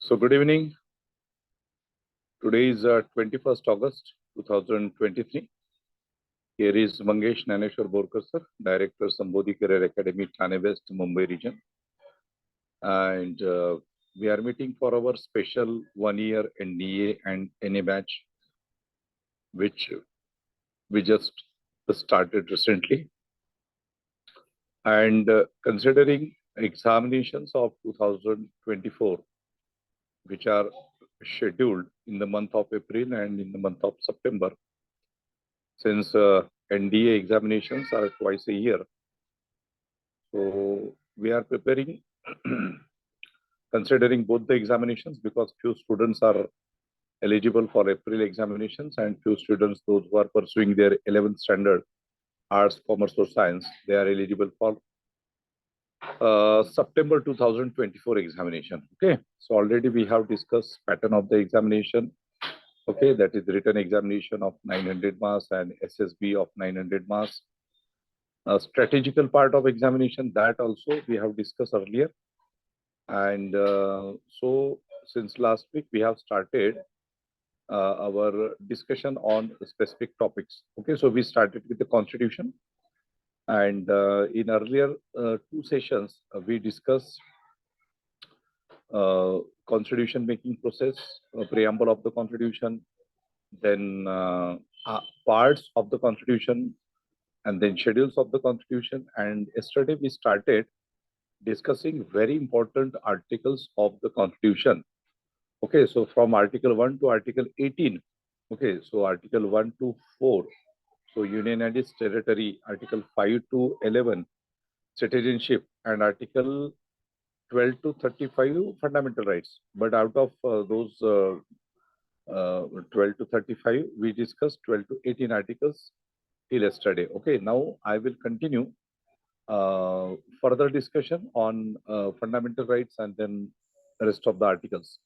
So good evening. Today is 21st August 2023. Here is Mangesh Naneshwar Borkar sir, Director Sambodhi Career Academy, THANE West, Mumbai region. And we are meeting for our special 1-year NDA and NA batch, which we just started recently. And considering examinations of 2024, which are scheduled in the month of April and in the month of September, since NDA examinations are twice a year. So we are preparing, considering both the examinations, because few students are eligible for April examinations and few students, those who are pursuing their 11th standard, arts, commerce or science, they are eligible for September 2024 examination. Okay, so already we have discussed pattern of the examination. Okay, that is written examination of 900 marks and SSB of 900 marks. Strategical part of examination, that also we have discussed earlier. And so since last week, we have started our discussion on specific topics. Okay, so we started with the constitution. And in earlier 2 sessions, we discussed constitution making process, preamble of the constitution, then parts of the constitution, and then schedules of the constitution. And yesterday we started discussing very important articles of the constitution. Okay, so from article 1 to article 18. Okay, so article 1 to 4, so union and its territory, article 5 to 11, citizenship, and article 12 to 35, fundamental rights. But out of those 12 to 35, we discussed 12 to 18 articles till yesterday. Okay, now I will continue further discussion on fundamental rights and then the rest of the articles.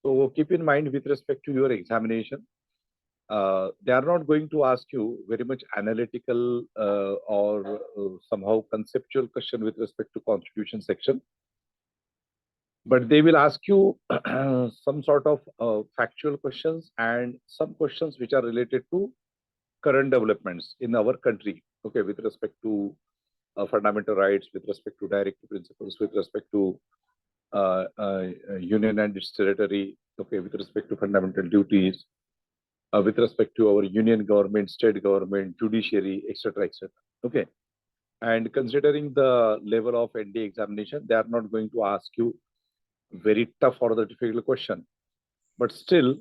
So keep in mind, with respect to your examination, they are not going to ask you very much analytical or somehow conceptual question with respect to constitution section, but they will ask you some sort of factual questions and some questions which are related to current developments in our country. Okay, with respect to fundamental rights, with respect to directive principles, with respect to union and its territory, okay, with respect to fundamental duties, with respect to our union government, state government, judiciary, etc., etc. Okay, and considering the level of ND examination, they are not going to ask you very tough or the difficult question, but still,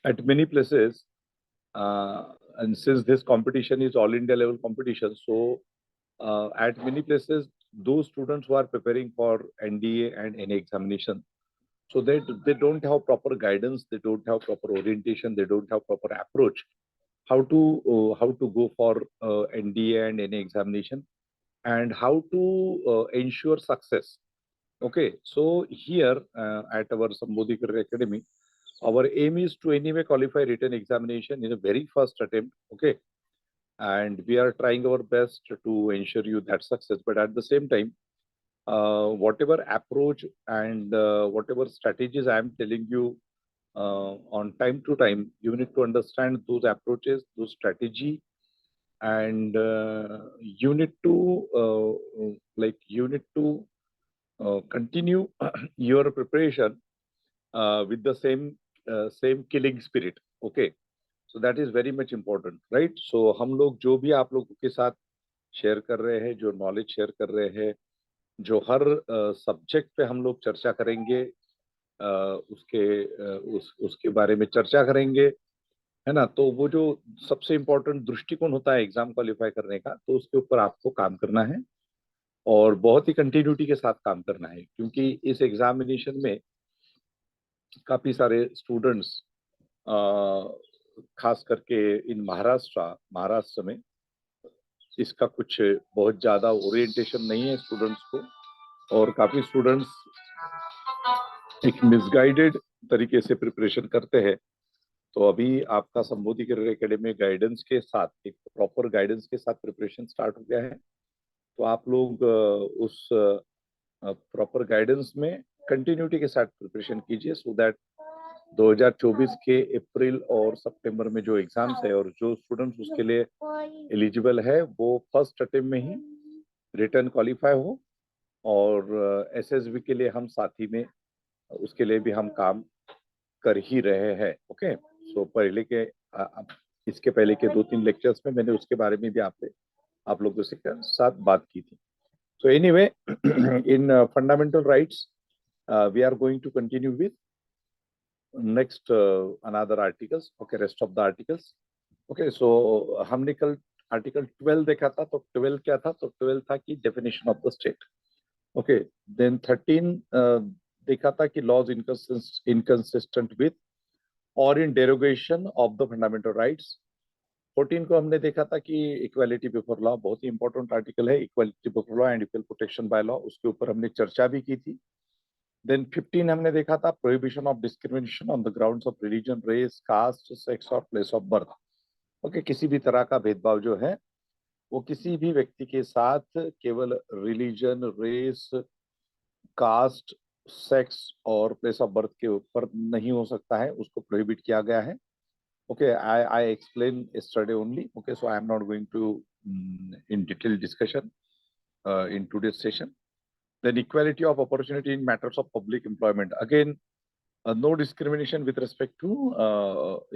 at many places, and since this competition is all India level competition, so at many places, those students who are preparing for NDA and NA examination, so they don't have proper guidance, they don't have proper orientation, they don't have proper approach how to go for NDA and NA examination and how to ensure success. Okay, so here at our Sambodhi Career Academy, our aim is to anyway qualify written examination in the very first attempt. Okay, and we are trying our best to ensure you that success. But at the same time, whatever approach and whatever strategies I am telling you on time to time, you need to understand those approaches, those strategy, and you need to continue your preparation with the same killing spirit. Okay, so that is very much important, right? So हम लोग जो भी आप लोगों के साथ share कर रहे हैं, जो नॉलेज शेयर कर रहे हैं, जो हर सब्जेक्ट पे हम लोग चर्चा करेंगे, उसके बारे में चर्चा करेंगे, है ना? तो वो जो सबसे इम्पोर्टेंट दृष्टिकोण होता है एग्जाम क्वालिफाई करने का, तो उसके ऊपर आपको काम करना है और बहुत ही कंटिन्यूटी के साथ काम करना है, क्योंकि इस एग्जामिनेशन में काफी सारे स्टूडेंट्स खास करके इन महाराष्ट्र में इसका कुछ बहुत ज्यादा ओरिएंटेशन नहीं है स्टूडेंट्स को, और काफी स्टूडेंट्स एक मिसगाइडेड तरीके से प्रिपरेशन करते हैं। तो अभी आपका संबोधि करियर एकेडमी गाइडेंस के साथ, एक प्रॉपर गाइडेंस के साथ प्रिपरेशन स्टार्ट हो गया है। तो आप लोग उस प्रॉपर गाइडेंस में कंटिन्यूटी के साथ प्रिपरेशन कीजिए, सो दैट 2024 के अप्रैल और सितंबर में जो एग्जाम्स है और जो स्टूडेंट्स उसके लिए एलिजिबल है वो फर्स्ट अटेम्प्ट में ही रिटर्न क्वालिफाई हो। और एसएसबी के लिए हम साथ ही में उसके लिए भी हम काम कर ही रहे हैं। ओके, सो पहले के इसके पहले के 2-3 लेक्चर्स में मैंने उसके बारे में भी आप लोगों से साथ बात की थी। So anyway, in fundamental rights we are going to continue with next another articles. Okay, rest of the articles. Okay, so हमने कल आर्टिकल 12 देखा था। तो 12 क्या था? तो 12 था कि definition of the state. Okay, then 13 देखा था कि लॉज इनकंसिस्टेंट विथ और in derogation of the fundamental rights. 14 को हमने देखा था कि इक्वालिटी बिफोर लॉ, बहुत ही इंपॉर्टेंट आर्टिकल है, equality before law and equal protection by law, उसके ऊपर हमने चर्चा भी की थी। देन 15 हमने देखा था prohibition of discrimination on the grounds of religion, race, caste, sex और प्लेस ऑफ बर्थ। ओके, किसी भी तरह का भेदभाव जो है वो किसी भी व्यक्ति के साथ केवल रिलीजन, रेस, कास्ट, सेक्स और प्लेस ऑफ बर्थ के ऊपर नहीं हो सकता है, उसको प्रोहिबिट किया गया है। Okay, I explained yesterday only. Okay, so I am not going to in detail discussion in today's session. Then equality of opportunity in matters of public employment. Again, no discrimination with respect to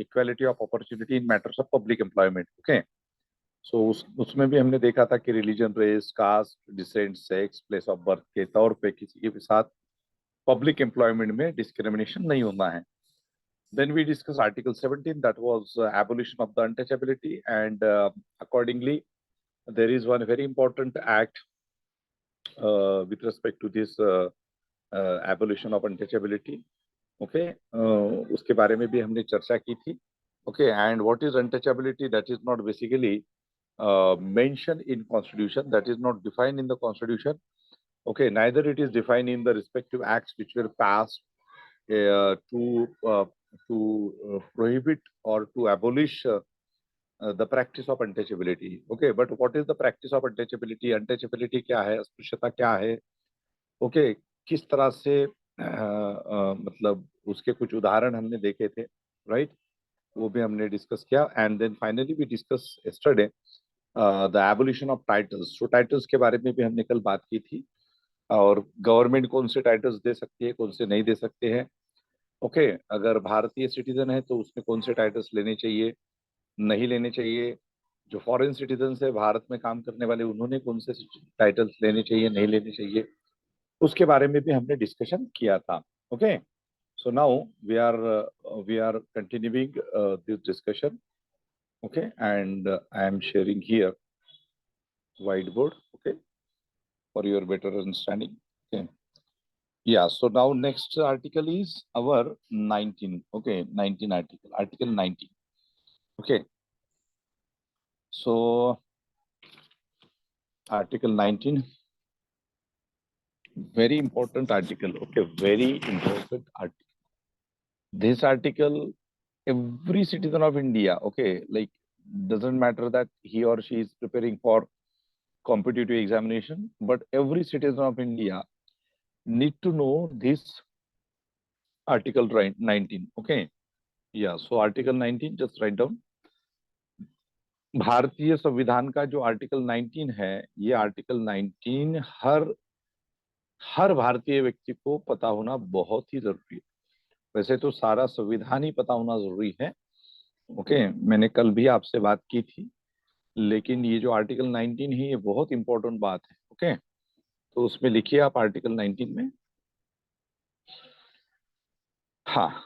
equality of opportunity in matters of public employment. Okay, so उसमें भी हमने देखा था कि religion, race, caste, descent, sex, place of birth के तौर पे किसी के भी साथ पब्लिक एम्प्लॉयमेंट में डिस्क्रिमिनेशन नहीं होना है। Then we discussed Article 17, that was abolition of the untouchability, and accordingly, there is one very important act with respect to this abolition of untouchability. Okay, उसके बारे में भी हमने चर्चा की थी। Okay, and what is untouchability? That is not basically mentioned in Constitution. That is not defined in the Constitution. Okay, neither it is defined in the respective acts which were passed to prohibit or to abolish the practice of untouchability. Okay, but what is the practice of untouchability? Untouchability क्या है? अस्पृश्यता क्या है? Okay, किस तरह से मतलब उसके कुछ उदाहरण हमने देखे थे, राइट? वो भी हमने डिस्कस किया। And then finally we discuss yesterday the abolition of titles. तो टाइटल्स के बारे में भी हमने कल बात की थी, और गवर्नमेंट कौन से टाइटल्स दे सकती है, कौन से नहीं दे सकते हैं। ओके, अगर भारतीय सिटीजन है तो उसने कौन से टाइटल्स लेने चाहिए, नहीं लेने चाहिए। जो फॉरेन सिटीजन है, भारत में काम करने वाले, उन्होंने कौन से टाइटल्स लेने चाहिए, नहीं लेने चाहिए, उसके बारे में भी हमने डिस्कशन किया था। Okay, so now we are continuing this discussion. Okay, and I am sharing here white board, okay, for your better understanding. Okay, yeah, so now next article is our 19. Okay, 19 article 19. Okay, so article 19, very important article. Okay, very important article. This article, every citizen of India, okay, like, doesn't matter that he or she is preparing for competitive examination, but every citizen of India need to know this article 19. Okay, yeah, so article 19, just write down. भारतीय संविधान का जो article 19 है, ये article 19 हर भारतीय व्यक्ति को पता होना बहुत ही जरूरी है। वैसे तो सारा संविधान ही पता होना जरूरी है। ओके, मैंने कल भी आपसे बात की थी, लेकिन ये जो आर्टिकल 19 है, ये बहुत इंपॉर्टेंट बात है। ओके, तो उसमें लिखिए आप आर्टिकल 19 में। हाँ,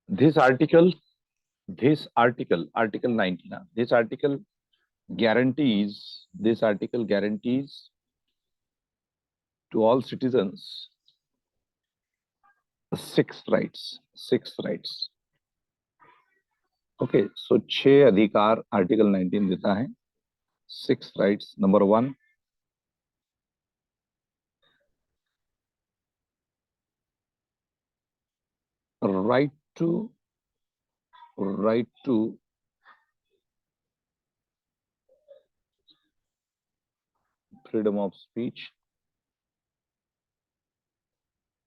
this article article 19, this article guarantees to all citizens six rights. Okay, so 6 अधिकार आर्टिकल 19 देता है। 6 rights. Number 1, right to freedom of speech,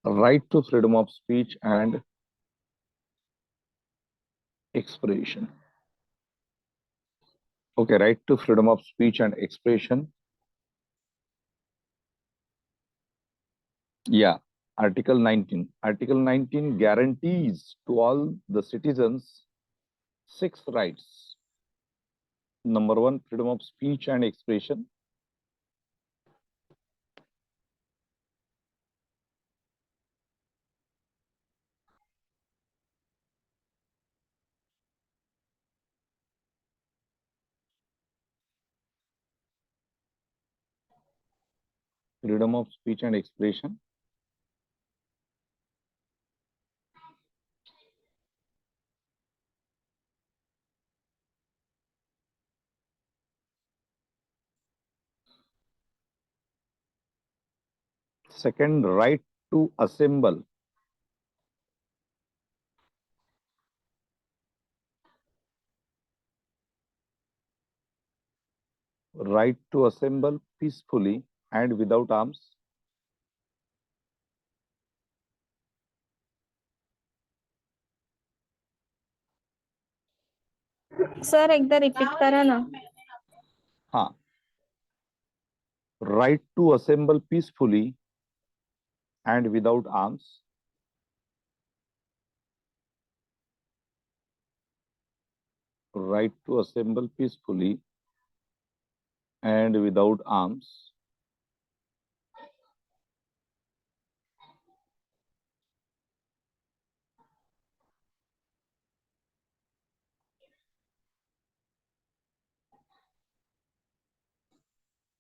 Right to freedom of speech and expression. Okay, right to freedom of speech and expression. Yeah, Article 19. Article 19 guarantees to all the citizens 6 rights. Number 1, freedom of speech and expression. Freedom of speech and expression. Second, right to assemble. Right to assemble peacefully and without arms. Sir एकदा repeat करा ना. हाँ. Right to assemble peacefully and without arms. Right to assemble peacefully and without arms.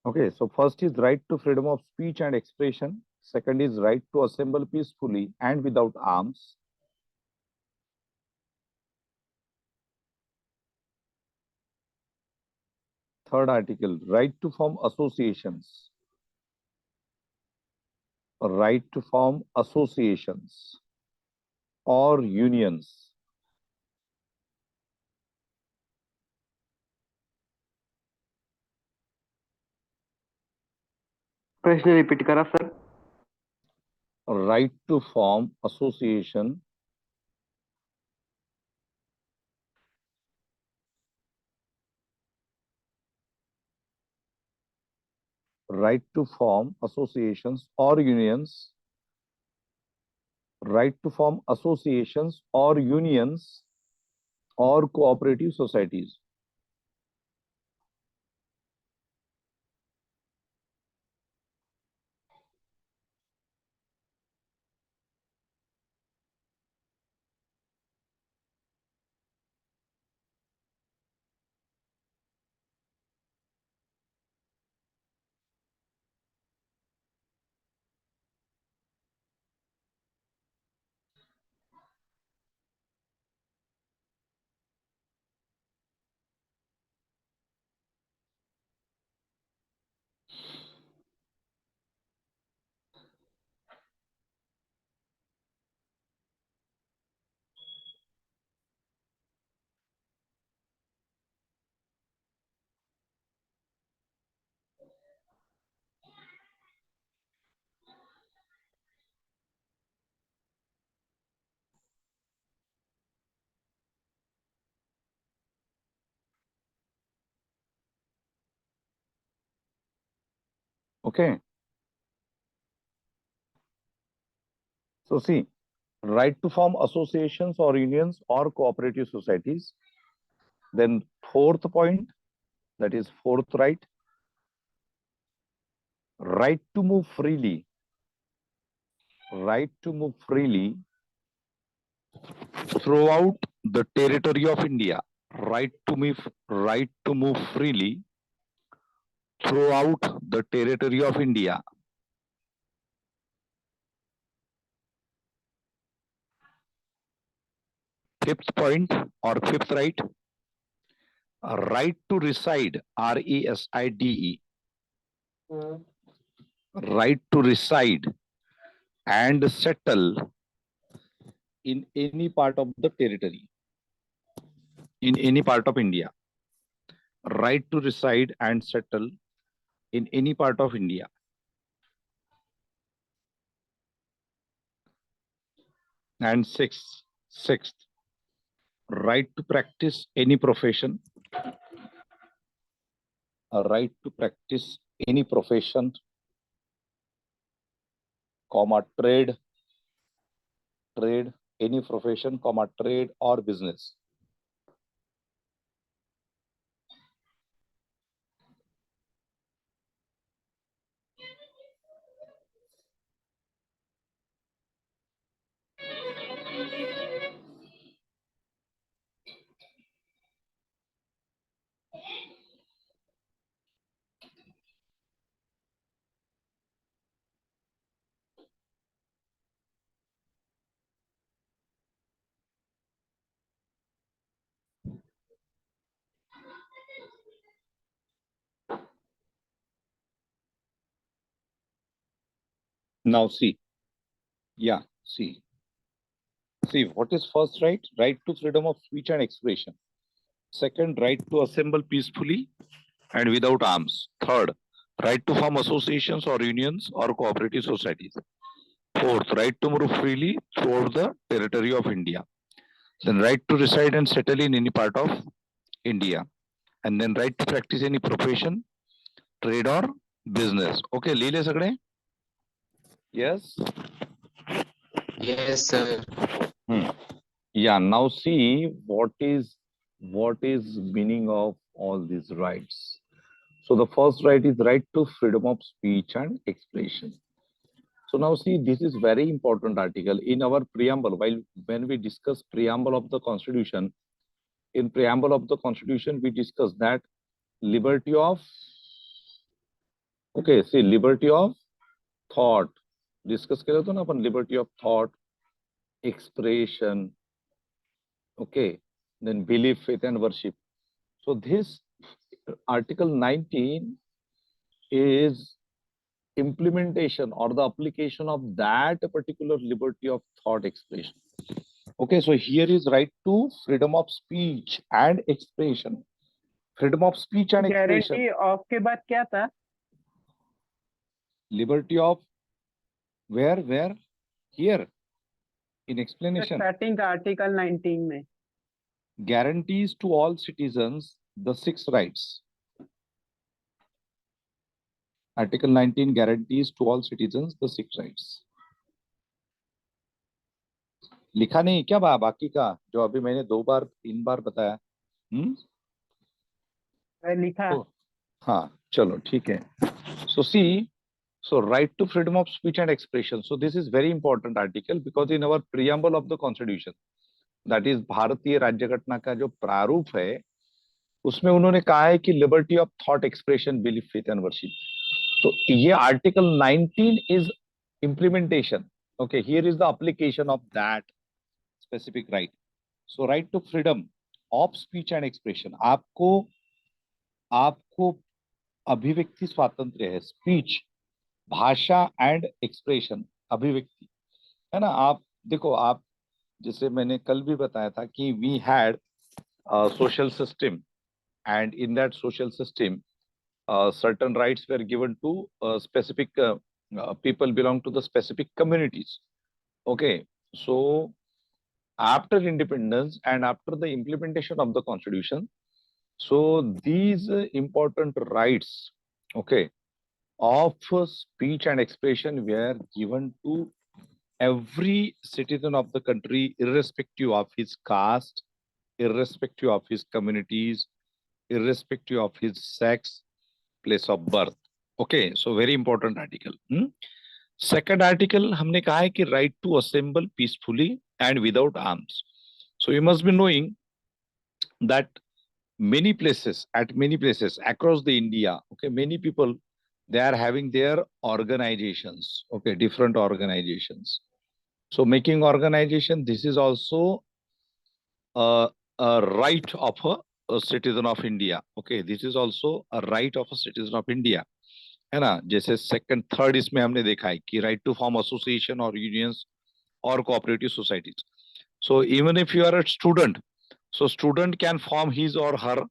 Okay, so first is right to freedom of speech and expression. Second is right to assemble peacefully and without arms. Third article, right to form associations. Right to form associations or unions. प्रश्न repeat करा sir. Right to form association right to form associations or unions. Right to form associations or unions or cooperative societies. Okay. So see, right to form associations or unions or cooperative societies. Then fourth point, that is fourth right, right to move freely. Right to move freely throughout the territory of India. Right to move freely throughout the territory of India. Fifth point or fifth right, right to reside, RESIDE. Right to reside and settle in any part of the territory, in any part of India. Right to reside and settle in any part of India. And sixth, right to practice any profession. A right to practice any profession, comma, trade, any profession, comma, trade or business. Now see, see what is first right? Right to freedom of speech and expression. Second, right to assemble peacefully and without arms. Third, right to form associations or unions or cooperative societies. Fourth, right to move freely throughout the territory of India. Then right to reside and settle in any part of India. And then right to practice any profession, trade or business. Okay, Lile Sagde? Yes? Yes, sir. Yeah, now see what is meaning of all these rights. So the first right is right to freedom of speech and expression. So now see, this is very important article in our preamble. When we discuss preamble of the Constitution, in preamble of the Constitution, we discuss that liberty of, okay, see, liberty of thought. Discuss kare to na apan liberty of thought, expression, okay, then belief, faith and worship. So this Article 19 is implementation or the application of that particular liberty of thought expression. Okay, so here is right to freedom of speech and expression. Freedom of speech and expression. Guarantee of के बाद क्या था? Liberty of where? Here in explanation. Starting का article 19 में Guarantees to all citizens the 6 rights. Article 19 guarantees to all citizens the 6 rights. लिखा नहीं क्या बाकी का जो अभी मैंने 3 बार बताया? लिखा हाँ, चलो ठीक है. So see, so right to freedom of speech and expression. So this is very important article because in our preamble of the Constitution, that is भारतीय राज्य घटना का जो प्रारूप है, उसमें उन्होंने कहा है कि liberty of thought, expression, belief, faith and worship. तो ये article 19 is implementation. Okay, here is the application of that specific right. So right to freedom of speech and expression. आपको अभिव्यक्ति स्वातंत्र्य है, स्पीच, भाषा एंड एक्सप्रेशन, अभिव्यक्ति है ना. आप देखो, आप जैसे मैंने कल भी बताया था कि we had social system and in that social system certain rights were given to specific people belong to the specific communities. Okay, so after independence and after the implementation of the Constitution, so these important rights, okay, of speech and expression were given to every citizen of the country, irrespective of his caste, irrespective of his communities, irrespective of his sex, place of birth. Okay, so very important article. Second article, हमने कहा है कि right to assemble peacefully and without arms. So you must be knowing that many places across the India, okay, many people, they are having their organizations, okay, different organizations. So making organization, this is also a right of a citizen of India. Okay, this is also a right of a citizen of India, है ना. जैसे second, third इसमें हमने देखा है कि right to form association or unions or cooperative societies. So even if you are a student, so student can form his or her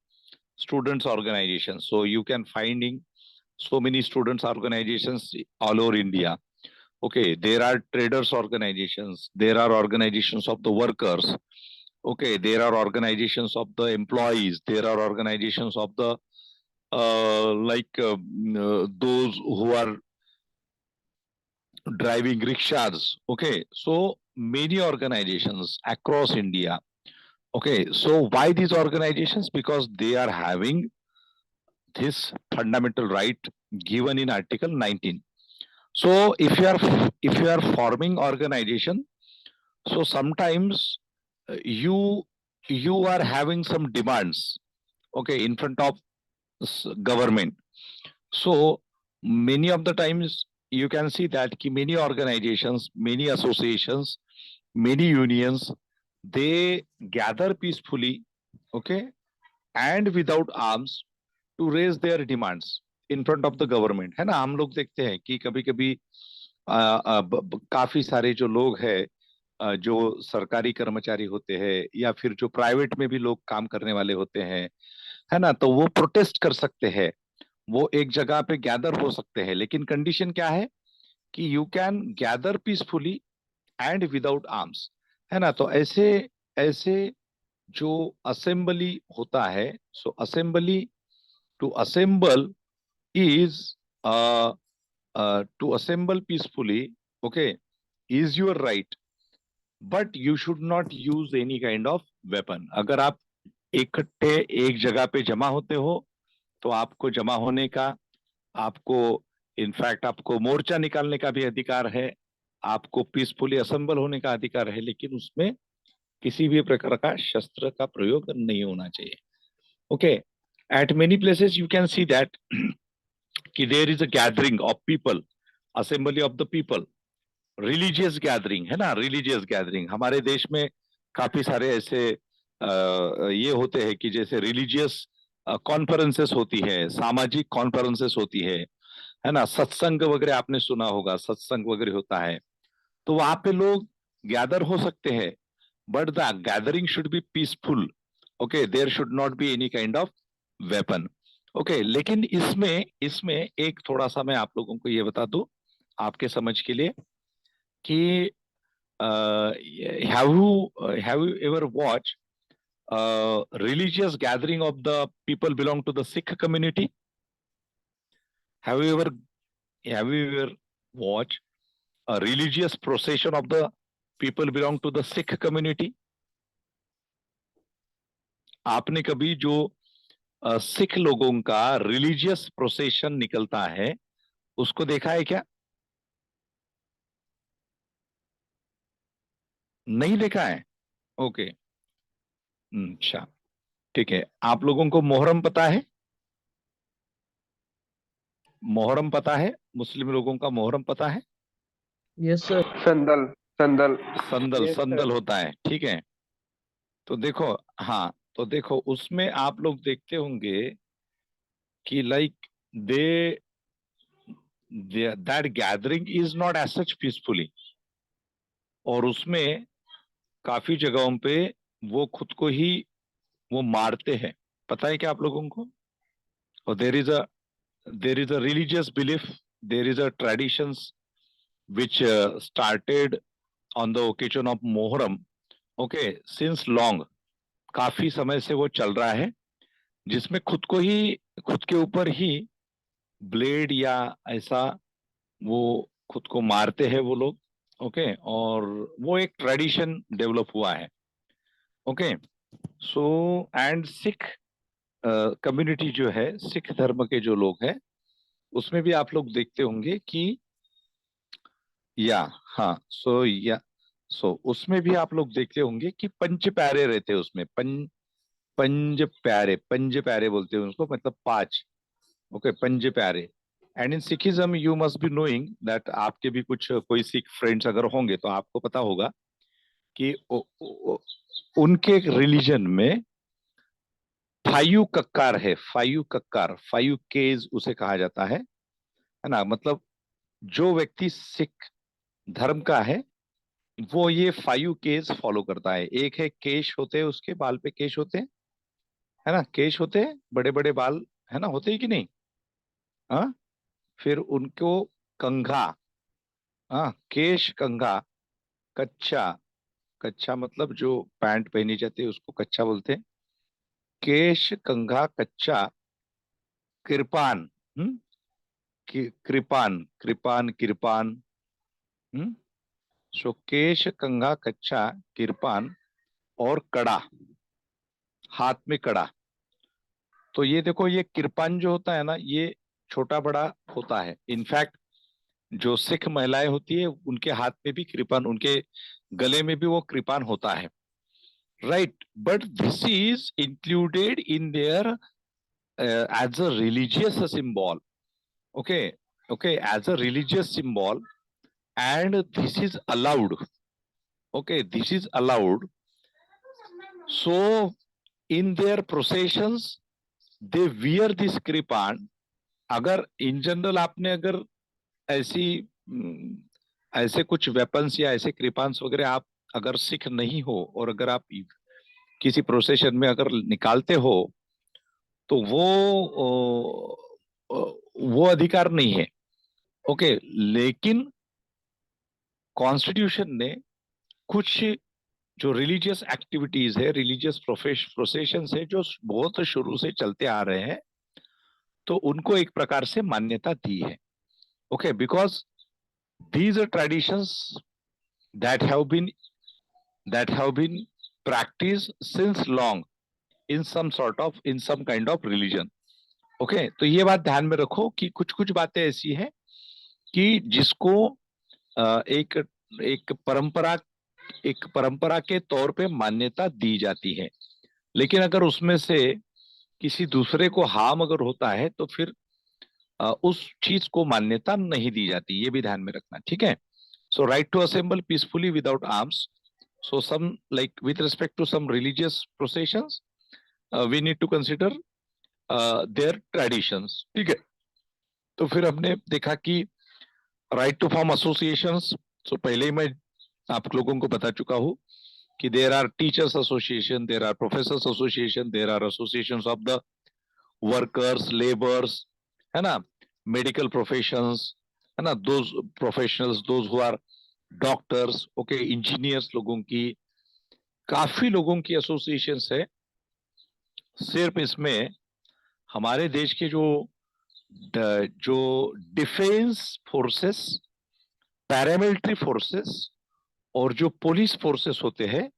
students organization. So you can finding so many students organizations all over India. Okay, there are traders organizations, there are organizations of the workers, okay, there are organizations of the employees, there are organizations of the those who are driving rickshaws. Okay, so many organizations across India. Okay, so why these organizations? Because they are having this fundamental right given in Article 19. So if you are forming organization, so sometimes you are having some demands, okay, in front of government. So many of the times you can see that many organizations, many associations, many unions, they gather peacefully, okay, and without arms to raise their demands in front of the government. है ना, हम लोग देखते हैं कि कभी कभी काफी सारे जो लोग हैं, जो सरकारी कर्मचारी होते हैं या फिर जो प्राइवेट में भी लोग काम करने वाले होते हैं, है ना, तो वो प्रोटेस्ट कर सकते हैं, वो एक जगह पे गैदर हो सकते हैं, लेकिन कंडीशन क्या है कि you can gather peacefully and without arms, है ना। तो ऐसे ऐसे जो असेंबली होता है, so assembly to assemble is to assemble peacefully, okay, is your right, but you should not use any kind of weapon. अगर आप इकट्ठे एक जगह पे जमा होते हो तो आपको जमा होने का, आपको इनफैक्ट आपको मोर्चा निकालने का भी अधिकार है, आपको पीसफुली असेंबल होने का अधिकार है, लेकिन उसमें किसी भी प्रकार का शस्त्र का प्रयोग नहीं होना चाहिए। Okay, at many places you can see that कि there is a gathering of people, assembly of the people, religious gathering, है ना, रिलीजियस गैदरिंग। हमारे देश में काफी सारे ऐसे ये होते हैं कि जैसे रिलीजियस कॉन्फ्रेंसेस होती है, सामाजिक कॉन्फ्रेंसेस होती है ना, सत्संग वगैरह आपने सुना होगा, सत्संग वगैरह होता है, तो वहां पे लोग गैदर हो सकते हैं, but the gathering should be peaceful, okay, there should not be any kind of weapon, okay. लेकिन इसमें इसमें एक थोड़ा सा मैं आप लोगों को ये बता दूं आपके समझ के लिए कि have you ever watched religious gathering of the people belong to the Sikh community? Have you ever watched a religious procession of the people belong to the Sikh community? आपने कभी जो सिख लोगों का रिलीजियस प्रोसेशन निकलता है उसको देखा है क्या? नहीं देखा है? ओके, अच्छा, ठीक है। आप लोगों को मोहर्रम पता है? मोहर्रम पता है? मुस्लिम लोगों का मोहर्रम पता है? Yes sir. संदल संदल संदल, Yes, संदल sir. होता है, ठीक है। तो देखो, हाँ, तो देखो उसमें आप लोग देखते होंगे कि like they that gathering is not as such peacefully, और उसमें काफी जगहों पे वो खुद को ही वो मारते हैं, पता है क्या आप लोगों को? और there is a religious belief, there is a traditions which started on the occasion of Moharram, okay, since long, काफी समय से वो चल रहा है, जिसमें खुद के ऊपर ही ब्लेड या ऐसा वो खुद को मारते हैं वो लोग, ओके, और वो एक ट्रेडिशन डेवलप हुआ है, okay. So and Sikh community जो है, सिख धर्म के जो लोग हैं, उसमें भी आप लोग देखते होंगे कि या हाँ, सो उसमें भी आप लोग देखते होंगे कि पंच प्यारे रहते हैं उसमें, पंज प्यारे बोलते हैं उसको, मतलब पांच, ओके, पंज प्यारे। And in Sikhism you must be knowing that, आपके भी कुछ कोई सिख फ्रेंड्स अगर होंगे तो आपको पता होगा कि उनके रिलीजन में फाइव कक्कार है, फाइव कक्कार, फाइव केज उसे कहा जाता है ना। मतलब जो व्यक्ति सिख धर्म का है वो ये फाइव केस फॉलो करता है। एक है केश होते हैं, उसके बाल पे केश होते हैं, है ना, केश होते हैं, बड़े बड़े बाल, है ना, होते हैं कि नहीं? हाँ, फिर उनको कंघा, हाँ, केश कंघा कच्चा, कच्चा मतलब जो पैंट पहनी जाती है उसको कच्चा बोलते हैं। केश कंघा कच्चा कृपान, हम्म, कृपान कृपान कृपान, हम्म। सो केश कंघा कच्चा कृपान और कड़ा, हाथ में कड़ा। तो ये देखो, ये कृपान जो होता है ना, ये छोटा बड़ा होता है। इनफैक्ट जो सिख महिलाएं होती है उनके हाथ में भी कृपान, उनके गले में भी वो कृपान होता है, right. But this is included in their as a religious symbol, okay, okay, as a religious symbol, and this is allowed, okay, this is allowed. So in their processions they wear this kripan. अगर in general आपने अगर ऐसी ऐसे कुछ weapons या ऐसे कृपान्स वगैरह आप अगर सिख नहीं हो और अगर आप किसी प्रोसेशन में अगर निकालते हो तो वो अधिकार नहीं है, ओके। लेकिन कॉन्स्टिट्यूशन ने कुछ जो रिलीजियस एक्टिविटीज है, रिलीजियस प्रोसेशन है, जो बहुत शुरू से चलते आ रहे हैं, तो उनको एक प्रकार से मान्यता दी है, okay, because these are traditions that have been practiced since long in some sort of, in some kind of religion, okay. तो ये बात ध्यान में रखो कि कुछ कुछ बातें ऐसी हैं कि जिसको एक एक परंपरा के तौर पे मान्यता दी जाती है, लेकिन अगर उसमें से किसी दूसरे को हार्म अगर होता है तो फिर उस चीज को मान्यता नहीं दी जाती, ये भी ध्यान में रखना, ठीक है। So right to assemble peacefully without arms, so some like with respect to some religious processions we need to consider their traditions, ठीक है। तो फिर हमने देखा कि right to form associations, so पहले ही मैं आप लोगों को बता चुका हूँ कि there are teachers association, there are professors association, there are associations of the workers, labours, है ना, मेडिकल प्रोफेशंस, है ना, those professionals, those who are doctors, okay, engineers, लोगों की काफी लोगों की एसोसिएशंस है। सिर्फ इसमें हमारे देश के जो डिफेंस फोर्सेस, पैरामिलिट्री फोर्सेस और जो पुलिस फोर्सेस होते हैं,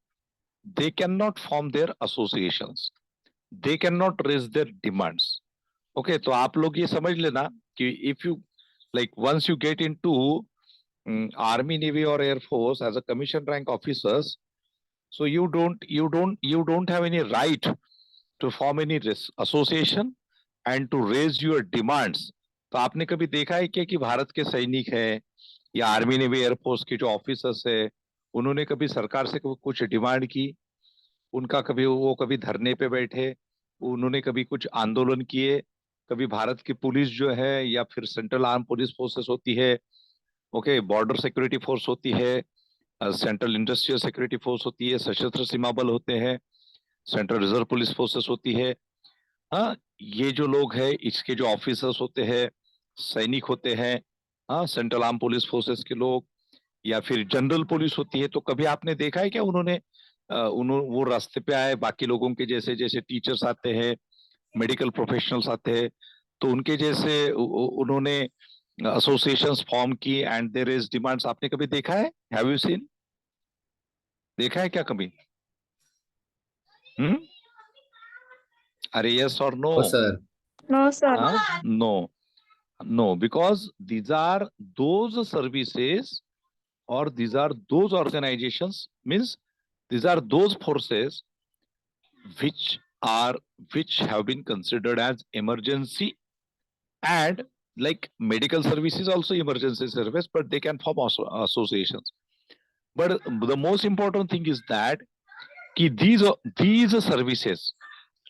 they can not form their associations, they can not raise their demands, okay. तो आप लोग ये समझ लेना कि if you like once you get into army, navy और air force as a commission rank officers, so you don't have any right to form any association and to raise your demands. तो आपने कभी देखा है क्या कि भारत के सैनिक है या आर्मी नेवी एयरफोर्स के जो ऑफिसर्स है, उन्होंने कभी सरकार से कुछ डिमांड की? उनका कभी वो कभी धरने पे बैठे, उन्होंने कभी कुछ आंदोलन किए? कभी भारत की पुलिस जो है या फिर सेंट्रल आर्म पुलिस फोर्सेस होती है, ओके, बॉर्डर सिक्योरिटी फोर्स होती है, सेंट्रल इंडस्ट्रियल सिक्योरिटी फोर्स होती है, सशस्त्र सीमा बल होते हैं, सेंट्रल रिजर्व पुलिस फोर्सेस होती है, हाँ, ये जो लोग हैं इसके जो ऑफिसर्स होते हैं, सैनिक होते हैं, हाँ, सेंट्रल आर्म पुलिस फोर्सेस के लोग, या फिर जनरल पुलिस होती है, तो कभी आपने देखा है क्या उन्होंने वो रास्ते पे आए बाकी लोगों के जैसे? जैसे टीचर्स आते हैं, मेडिकल प्रोफेशनल्स आते हैं, तो उनके जैसे उन्होंने एसोसिएशंस फॉर्म की एंड देयर इज डिमांड्स, आपने कभी देखा है? Have you seen? देखा है क्या कभी? हम्म, अरे यस और no? Oh, sir. No, sir. No, no, because these are those services or these are those organizations, means these are those forces which are which have been considered as emergency, and like medical services also emergency service, but they can form also associations. But the most important thing is that ki these services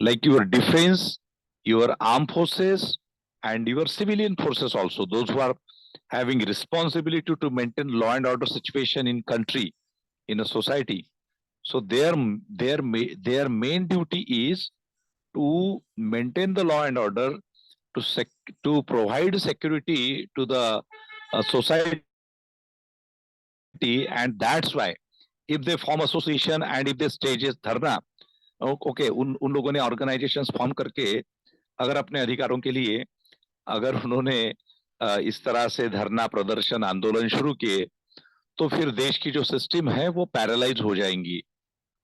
like your defense, your armed forces, and your civilian forces also, those who are having responsibility to maintain law and order situation in country, in a society. So their main duty is to maintain the law and order, to provide security to the society city, and that's why if they form association and if they stages dharna, okay, उन लोगों ने organizations form करके अगर अपने अधिकारों के लिए अगर उन्होंने इस तरह से धरना प्रदर्शन आंदोलन शुरू किए तो फिर देश की जो सिस्टम है वो पैरालाइज हो जाएंगी,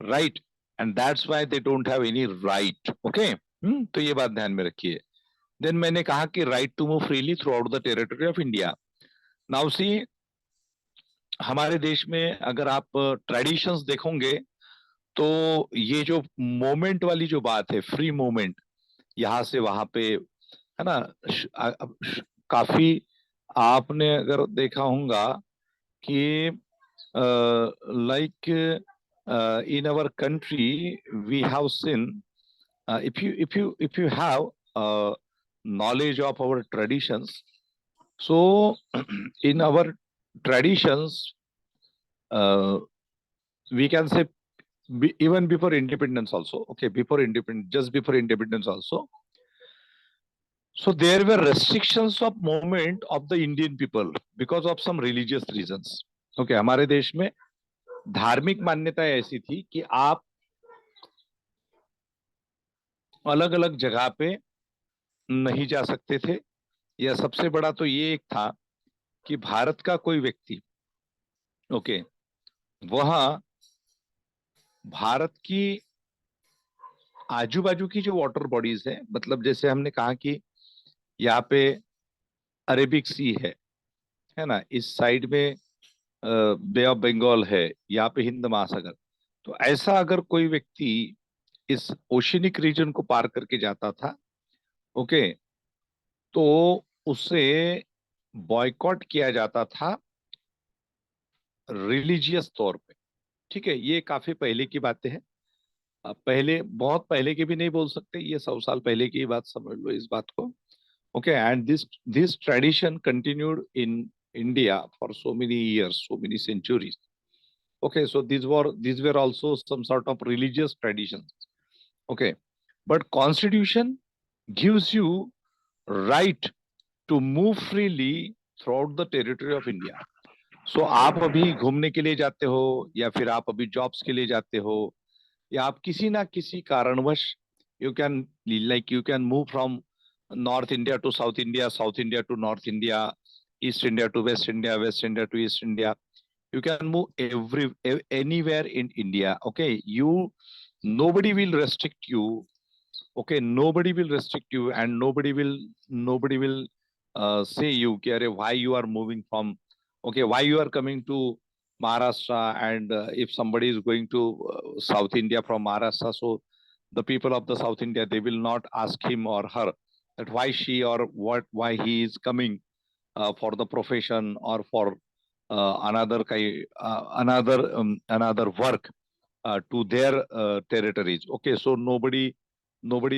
right, and that's why they don't have any right, okay. तो ये बात ध्यान में रखिए। देन मैंने कहा कि right to move freely throughout the territory of India. Now see, हमारे देश में अगर आप ट्रेडिशंस देखोगे तो ये जो मोमेंट वाली जो बात है, फ्री मोमेंट, यहाँ से वहां पे, है ना, काफी आपने अगर देखा होगा कि like in our country we have seen, if you have knowledge of our traditions, so in our traditions we can say even before independence also, okay, before independence, just before independence also, so there were restrictions of movement of the Indian people because of some religious reasons, okay। हमारे देश में धार्मिक मान्यताएं ऐसी थी कि आप अलग अलग जगह पे नहीं जा सकते थे, या सबसे बड़ा तो ये एक था कि भारत का कोई व्यक्ति, ओके, वहां भारत की आजू बाजू की जो वाटर बॉडीज है, मतलब जैसे हमने कहा कि यहाँ पे अरेबिक सी है ना, इस साइड में बे ऑफ बंगाल है, यहाँ पे हिंद महासागर, तो ऐसा अगर कोई व्यक्ति इस ओशनिक रीजन को पार करके जाता था, ओके, तो उससे बॉयकॉट किया जाता था रिलीजियस तौर पे, ठीक है। ये काफी पहले की बातें हैं, पहले, बहुत पहले की भी नहीं बोल सकते, ये 100 साल पहले की बात समझ लो इस बात को, okay. And this tradition continued in India for so many years, so many centuries. Okay, so these were also some sort of religious traditions. Okay, but Constitution gives you right to move freely throughout the territory of India. So आप अभी घूमने के लिए जाते हो, या फिर आप अभी जॉब्स के लिए जाते हो, या आप किसी ना किसी कारणवश you can move from North India to South India, South India to North India, East India to West India, West India to East India. You can move anywhere in India. Okay, nobody will restrict you. Okay, nobody will restrict you, and nobody will say you, why you are moving from, okay, why you are coming to Maharashtra, and if somebody is going to South India from Maharashtra, so the people of the South India, they will not ask him or her that why she or why he is coming for the profession or for another work to their territories. Okay, so nobody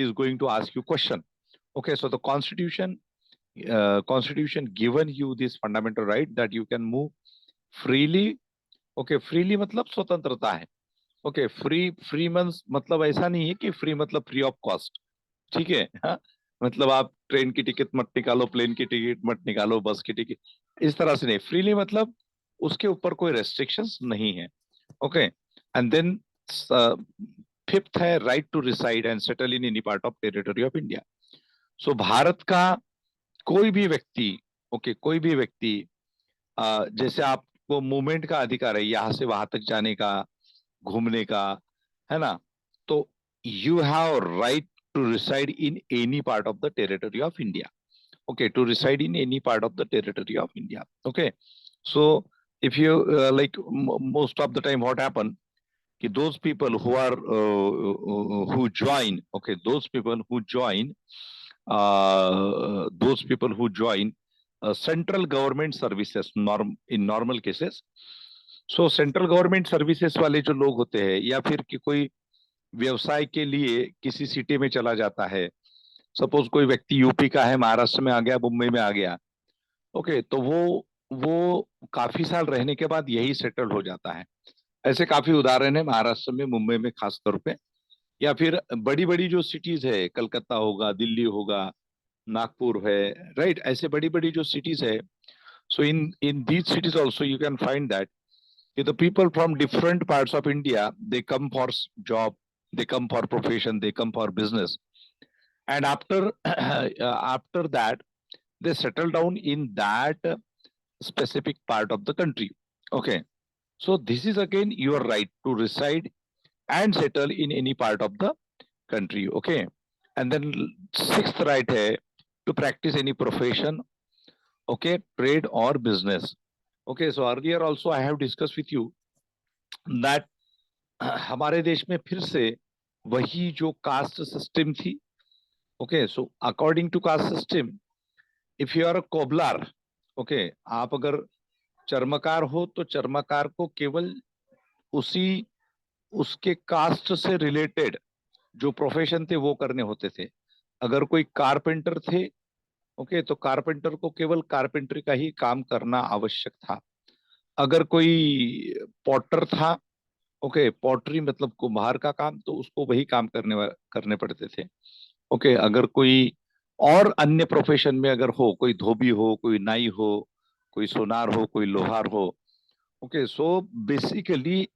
is going to ask you question. Okay, so the constitution given you this fundamental right that you can move freely. Okay, freely मतलब स्वतंत्रता है। Okay, free means मतलब ऐसा नहीं है कि free मतलब free of cost, ठीक है, हाँ? मतलब आप ट्रेन की टिकट मत निकालो, प्लेन की टिकट मत निकालो, बस की टिकट, इस तरह से नहीं। फ्रीली मतलब उसके ऊपर कोई रेस्ट्रिक्शंस नहीं है, ओके। एंड देन फिफ्थ है right to reside and settle in any part of territory of India. So Bharat का कोई भी व्यक्ति, ओके, कोई भी व्यक्ति, जैसे आपको मूवमेंट का अधिकार है, यहाँ से वहां तक जाने का, घूमने का, है ना, तो you have right to reside in any part of the territory of India. Okay, to reside in any part of the territory of India. Okay, so if you most of the time what happen, those people who are who join, okay, those people who join central government services in normal cases. So central government services वाले जो लोग होते हैं, या फिर कि कोई व्यवसाय के लिए किसी सिटी में चला जाता है, सपोज कोई व्यक्ति यूपी का है, महाराष्ट्र में आ गया, मुंबई में आ गया, ओके, तो वो काफी साल रहने के बाद यही सेटल हो जाता है। ऐसे काफी उदाहरण है महाराष्ट्र में, मुंबई में खास तौर पे, या फिर बड़ी बड़ी जो सिटीज है, कलकत्ता होगा, दिल्ली होगा, नागपुर है, राइट, ऐसे बड़ी बड़ी जो सिटीज है, so in these cities also you can find that the people from different parts of India, they come for job, they come for profession, they come for business, and after after that they settle down in that specific part of the country. Okay, so this is again your right to reside and settle in any part of the country. Okay, and then sixth right hai to practice any profession, okay, trade or business. Okay, so earlier also I have discussed with you that हमारे देश में फिर से वही जो caste system थी. Okay, so according to caste system, if you are a cobbler, okay, आप अगर चर्मकार हो तो चर्मकार को केवल उसी उसके कास्ट से रिलेटेड जो प्रोफेशन थे वो करने होते थे. अगर कोई कारपेंटर थे, ओके, तो कारपेंटर को केवल कारपेंटरी का ही काम करना आवश्यक था. अगर कोई पॉटर था, ओके, पॉटरी मतलब कुम्हार का काम, तो उसको वही काम करने पड़ते थे. ओके, अगर कोई और अन्य प्रोफेशन में अगर हो, कोई धोबी हो, कोई नाई हो, कोई सोनार हो, कोई लोहार हो. Okay, so basically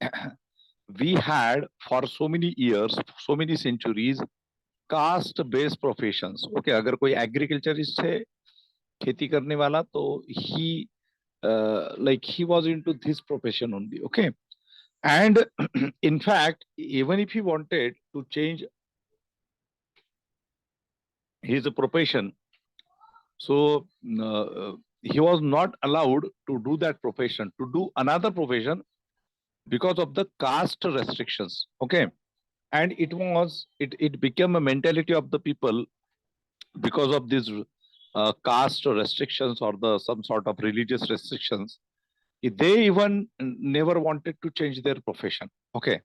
we had for so many years, so many centuries, caste based professions. Okay, अगर कोई एग्रीकल्चरिस्ट है, खेती करने वाला, तो he like he was into this profession only. Okay, and in fact, even if he wanted to change his profession, so he was not allowed to do that profession, to do another profession, because of the caste restrictions. Okay, and it became a mentality of the people because of these caste restrictions or the some sort of religious restrictions. They even never wanted to change their profession. Okay,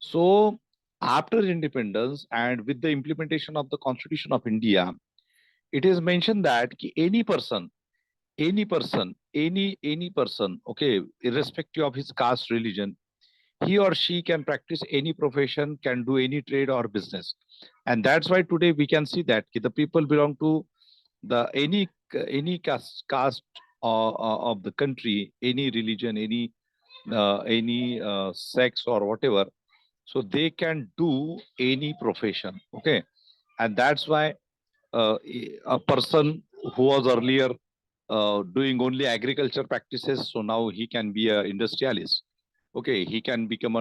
so after independence and with the implementation of the Constitution of India, it is mentioned that any person, any person, okay, irrespective of his caste, religion, he or she can practice any profession, can do any trade or business. And that's why today we can see that the people belong to the any caste of the country, any religion, any sex or whatever, so they can do any profession. Okay, and that's why a person who was earlier doing only agriculture practices, so now he can be a industrialist. Okay, he can become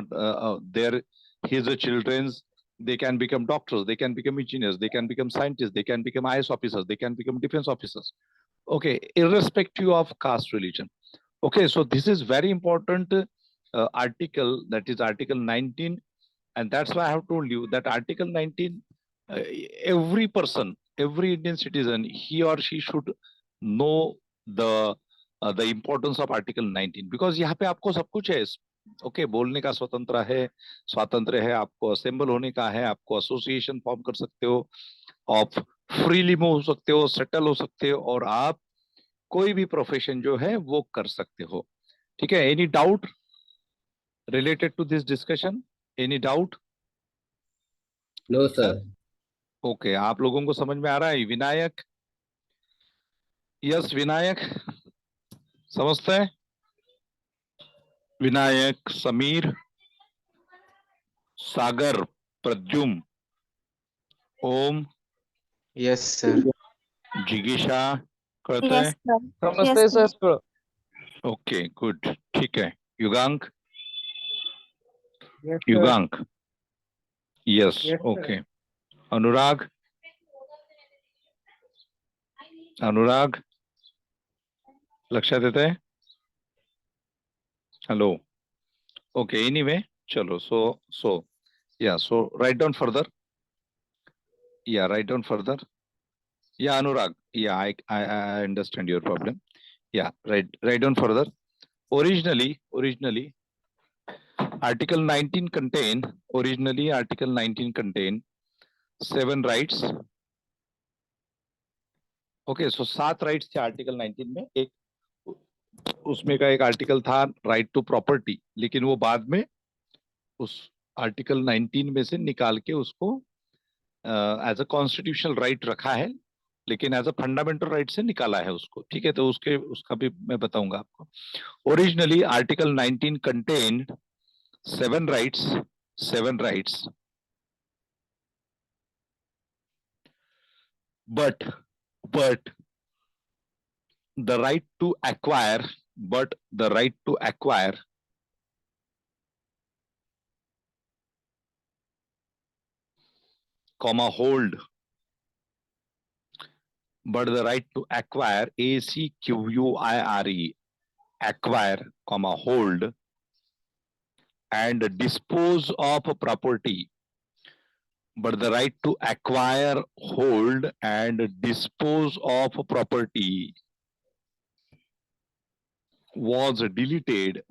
his children's, they can become doctors, they can become engineers, they can become scientists, they can become IAS officers, they can become defense officers. Okay, irrespective of caste, religion. Okay, so this is very important article, that is Article 19, and that's why I have told you that Article 19, every person, every Indian citizen, he or she should know the importance of Article 19, because यहाँ पे आपको सब कुछ है. Okay, बोलने का स्वातंत्र है, आपको असेंबल होने का है, आपको एसोसिएशन फॉर्म कर सकते हो, आप फ्रीली मूव हो सकते हो, सेटल हो सकते हो, और आप कोई भी प्रोफेशन जो है वो कर सकते हो. ठीक है, any doubt related to this discussion? Any doubt? No sir. Okay, आप लोगों को समझ में आ रहा है? विनायक, यस विनायक, समझते हैं? Vinayak, Sameer, Sagar, Pradyum, Om, yes sir. जिगीशा, करते Yes, हैं? sir. नमस्ते Yes, sir. Sir. Okay, good, ठीक है. Yugank, Yes, sir. Yugank, yes, Yes, sir. Okay. Anurag, Anurag, Lakshya देते हैं? हेलो. ओके, एनीवे, चलो. So yeah, so write down further. Yeah, write down further. Yeah, Anurag, yeah, I understand your problem. Yeah, write down further. Originally Article 19 contain 7 rights. Okay, so 7 rights थे Article 19 में. एक उसमें का एक article था right to property, लेकिन वो बाद में उस आर्टिकल 19 में से निकाल के उसको एज अ कॉन्स्टिट्यूशनल राइट रखा है. लेकिन एज अ फंडामेंटल राइट से निकाला है उसको, ठीक है। तो उसका भी मैं बताऊंगा आपको। Originally article 19 contained 7 rights, but the right to acquire, comma hold, but the right to acquire, ACQUIRE, acquire, comma hold, and dispose of property, but the right to acquire, hold, and dispose of property was deleted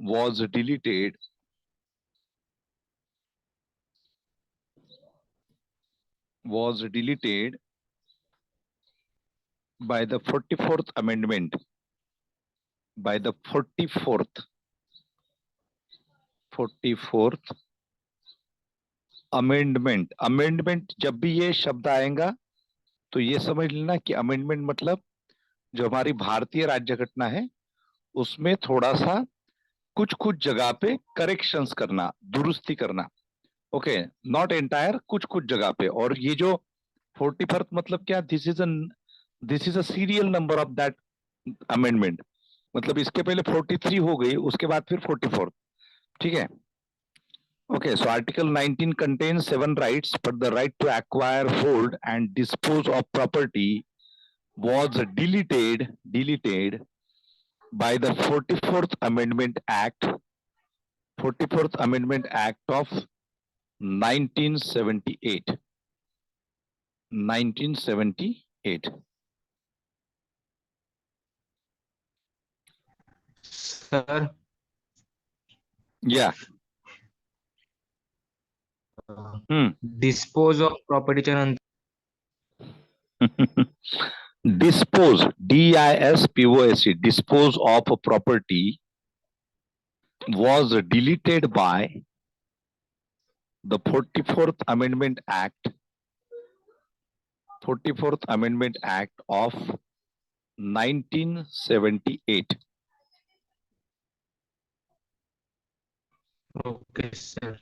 by the 44th amendment, by the 44th amendment. जब भी ये शब्द आएगा तो ये समझ लेना कि अमेंडमेंट मतलब जो हमारी भारतीय राज्य घटना है उसमें थोड़ा सा कुछ जगह पे करेक्शंस करना, दुरुस्ती करना। ओके, नॉट एंटायर, कुछ जगह पे। और ये जो 44th मतलब क्या, this is a serial number of that amendment. मतलब इसके पहले 43 हो गई, उसके बाद फिर 44, ठीक है। Okay, so Article 19 contains 7 rights, but the right to acquire, hold, and dispose of property was deleted by the 44th Amendment Act of 1978. 1978. Sir, Yeah. dispose of property च्या नंतर Dispose, DISPOSE, dispose of property was deleted by the 44th Amendment Act of 1978. okay sir.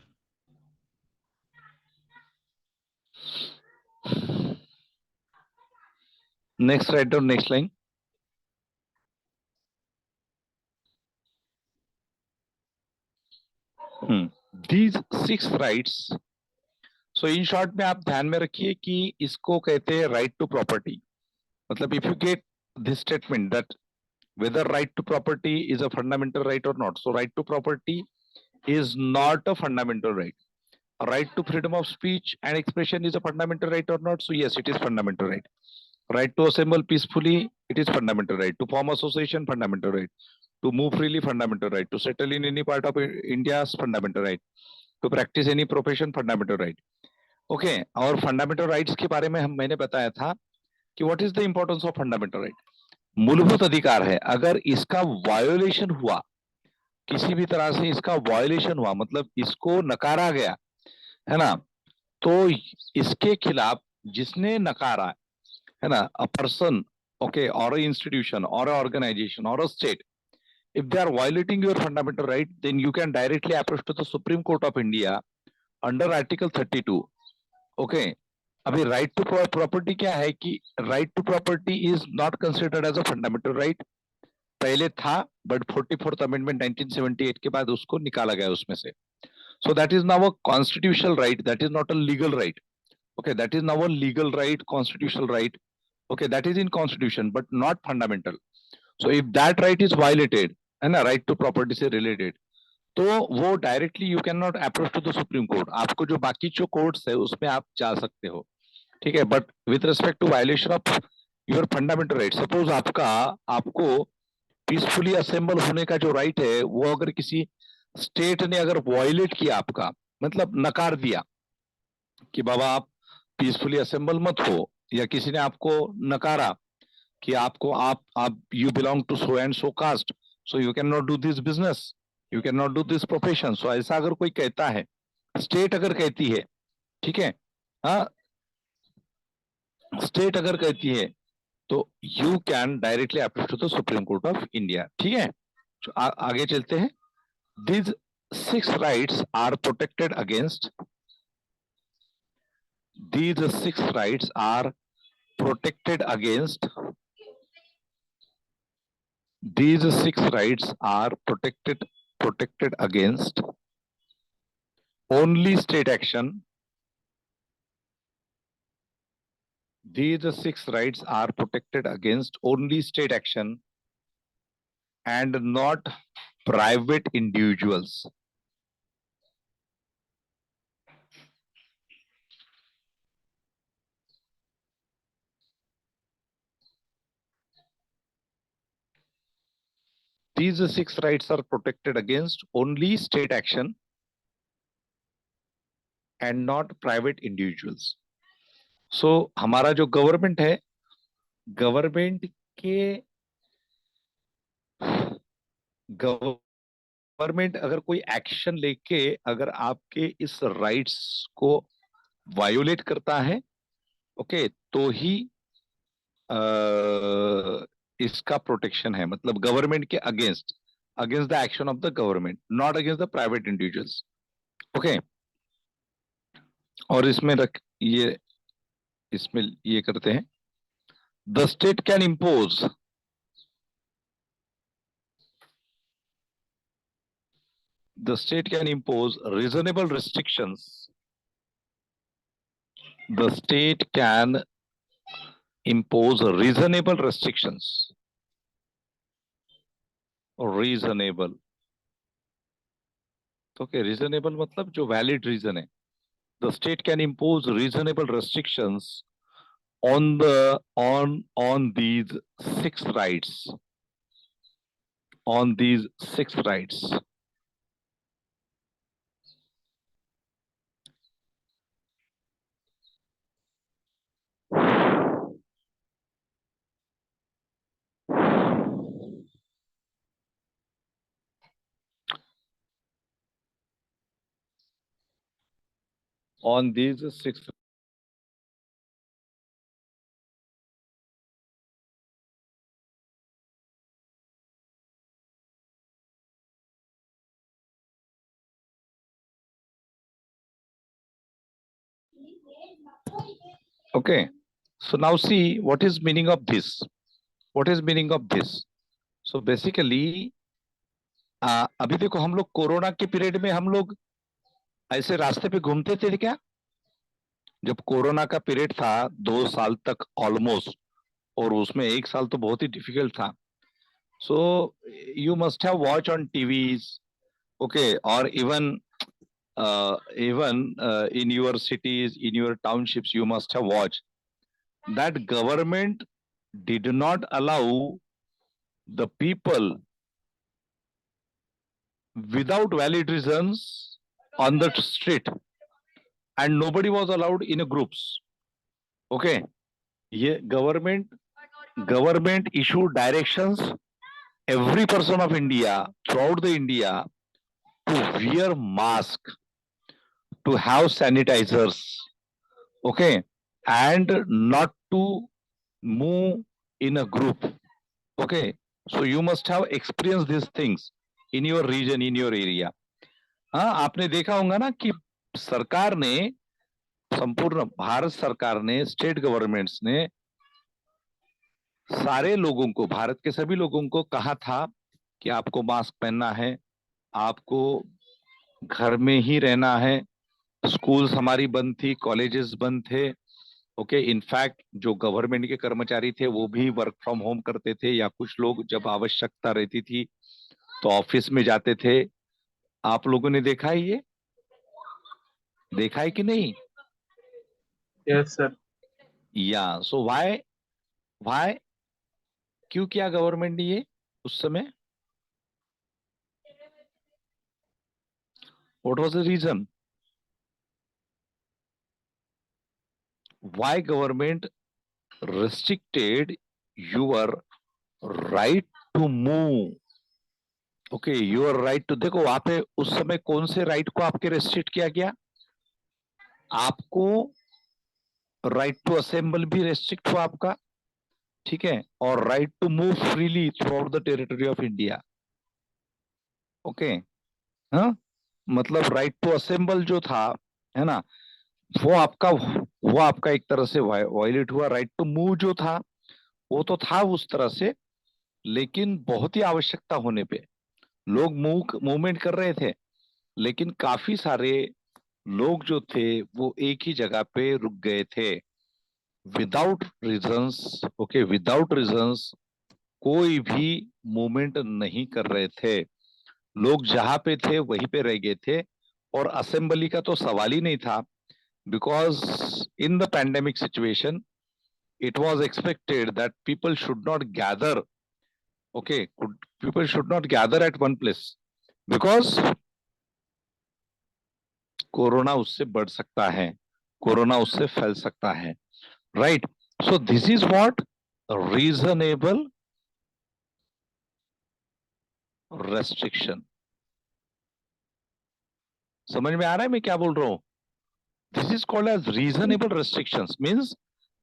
Next, write down next line. These 6 rights. So in short में आप ध्यान में रखिए कि इसको कहते हैं right to property. मतलब if you get this statement that whether right to property is a fundamental right or not. So right to property is not a fundamental right. A right to freedom of speech and expression is a fundamental right or not? So yes, it is fundamental right. Right to assemble peacefully, it is fundamental right. To form association, fundamental right. To move freely, fundamental right. To settle in any part of India, fundamental right. To practice any profession, fundamental right. Okay, और fundamental rights के बारे में मैंने बताया था कि what is the importance of fundamental right. मूलभूत अधिकार है, अगर इसका वायोलेशन हुआ, किसी भी तरह से इसका वायोलेशन हुआ, मतलब इसको नकारा गया है ना, तो इसके खिलाफ जिसने नकारा है ना, a person, okay, or an institution or an organization or a state, if they are violating your fundamental right, then you can directly approach to the Supreme Court of India under Article 32. Okay, अभी right to property क्या है कि right to property is not considered as a fundamental right. पहले था, but 44th Amendment 1978 के बाद उसको निकाला गया उसमें से. So that is now a constitutional right. That is not a legal right. Okay, that is now a legal right, constitutional right. Okay, that is in constitution, but not fundamental. So if that right is violated, and a right to property से related, तो वो directly you cannot approach to the Supreme Court. आपको जो बाकी जो courts है उसमें आप जा सकते हो, ठीक है. But with respect to violation of your fundamental right, suppose आपको peacefully assemble होने का जो right है, वो अगर किसी state ने अगर violate किया आपका, मतलब नकार दिया कि बाबा आप peacefully assemble मत हो, या किसी ने आपको नकारा कि आपको आप you belong to so and so caste, so you cannot do this business, you cannot do this profession. So ऐसा अगर कोई कहता है, स्टेट अगर कहती है, ठीक है, हाँ, स्टेट अगर कहती है तो you can directly appeal to the Supreme Court of India. ठीक है, तो आगे चलते हैं। These 6 rights are protected against. These 6 rights are protected against. These 6 rights are protected against only state action. These 6 rights are protected against only state action and not private individuals. These 6 rights are protected against only state action and not private individuals. So हमारा जो government है, government के government अगर कोई action लेके अगर आपके इस राइट्स को वायोलेट करता है, ओके, तो ही इसका प्रोटेक्शन है। मतलब गवर्नमेंट के against the action of the government, not against the private individuals. Okay, और इसमें ये करते हैं, the state can impose reasonable restrictions. The state can impose reasonable restrictions. Reasonable. Okay, reasonable मतलब जो valid reason है. The state can impose reasonable restrictions on these 6 rights. On these 6 rights. On these 6 okay, so now see what is meaning of this. What is meaning of this? So basically अभी देखो, हम लोग corona के period में हम लोग ऐसे रास्ते पे घूमते थे क्या? जब कोरोना का पीरियड था 2 साल तक ऑलमोस्ट, और उसमें 1 साल तो बहुत ही डिफिकल्ट था। So you must have watch on TVs, okay, और even in your cities, in your townships, you must have watched that government did not allow the people without valid reasons on the street, and nobody was allowed in a groups. Okay, ये government issued directions every person of India, throughout the India, to wear mask, to have sanitizers, okay, and not to move in a group. Okay, so you must have experienced these things in your region, in your area. हाँ, आपने देखा होगा ना कि सरकार ने, संपूर्ण भारत सरकार ने, स्टेट गवर्नमेंट्स ने सारे लोगों को, भारत के सभी लोगों को कहा था कि आपको मास्क पहनना है, आपको घर में ही रहना है। स्कूल्स हमारी बंद थी, कॉलेजेस बंद थे। ओके, इनफैक्ट जो गवर्नमेंट के कर्मचारी थे वो भी वर्क फ्रॉम होम करते थे, या कुछ लोग जब आवश्यकता रहती थी तो ऑफिस में जाते थे। आप लोगों ने देखा है, ये देखा है कि नहीं? Yes sir. या सो व्हाई क्यों किया गवर्नमेंट ने ये उस समय? What was the reason? Why government restricted your right to move? Okay, your right to, देखो वहां पे उस समय कौन से राइट को आपके रेस्ट्रिक्ट किया गया? आपको राइट टू असेंबल भी रेस्ट्रिक्ट हुआ आपका, ठीक है, और right to move freely throughout the territory of India. Okay, हाँ, मतलब राइट टू असेंबल जो था, है ना, वो आपका एक तरह से वायलेट हुआ। राइट टू मूव जो था वो तो था उस तरह से, लेकिन बहुत ही आवश्यकता होने पे लोग मूवमेंट कर रहे थे, लेकिन काफी सारे लोग जो थे वो एक ही जगह पे रुक गए थे without reasons. Okay, without reasons कोई भी मूवमेंट नहीं कर रहे थे। लोग जहां पे थे वहीं पे रह गए थे, और असेंबली का तो सवाल ही नहीं था, because in the pandemic situation it was expected that people should not gather. Okay, people should not gather at one place because corona उससे बढ़ सकता है, कोरोना उससे फैल सकता है, right. So this is what reasonable restriction. समझ में आ रहा है मैं क्या बोल रहा हूं? This is called as reasonable restrictions, means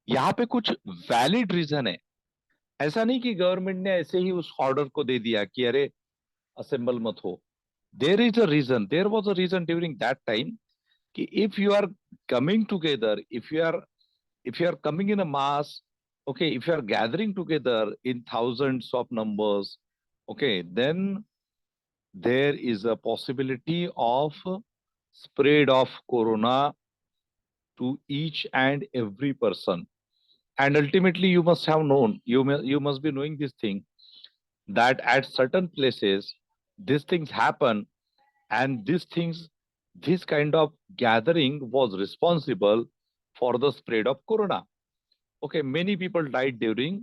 यहाँ पे कुछ वैलिड रीजन है। ऐसा नहीं कि गवर्नमेंट ने ऐसे ही उस ऑर्डर को दे दिया कि अरे असेंबल मत हो। There is a reason, there was a reason during that time कि if you are coming together, if you are coming in a mass, okay, if you are gathering together in thousands of numbers, okay, then there is a possibility of spread of corona to each and every person. And ultimately you must have known, you must be knowing this thing, that at certain places these things happen, and this kind of gathering was responsible for the spread of corona. Okay, many people died during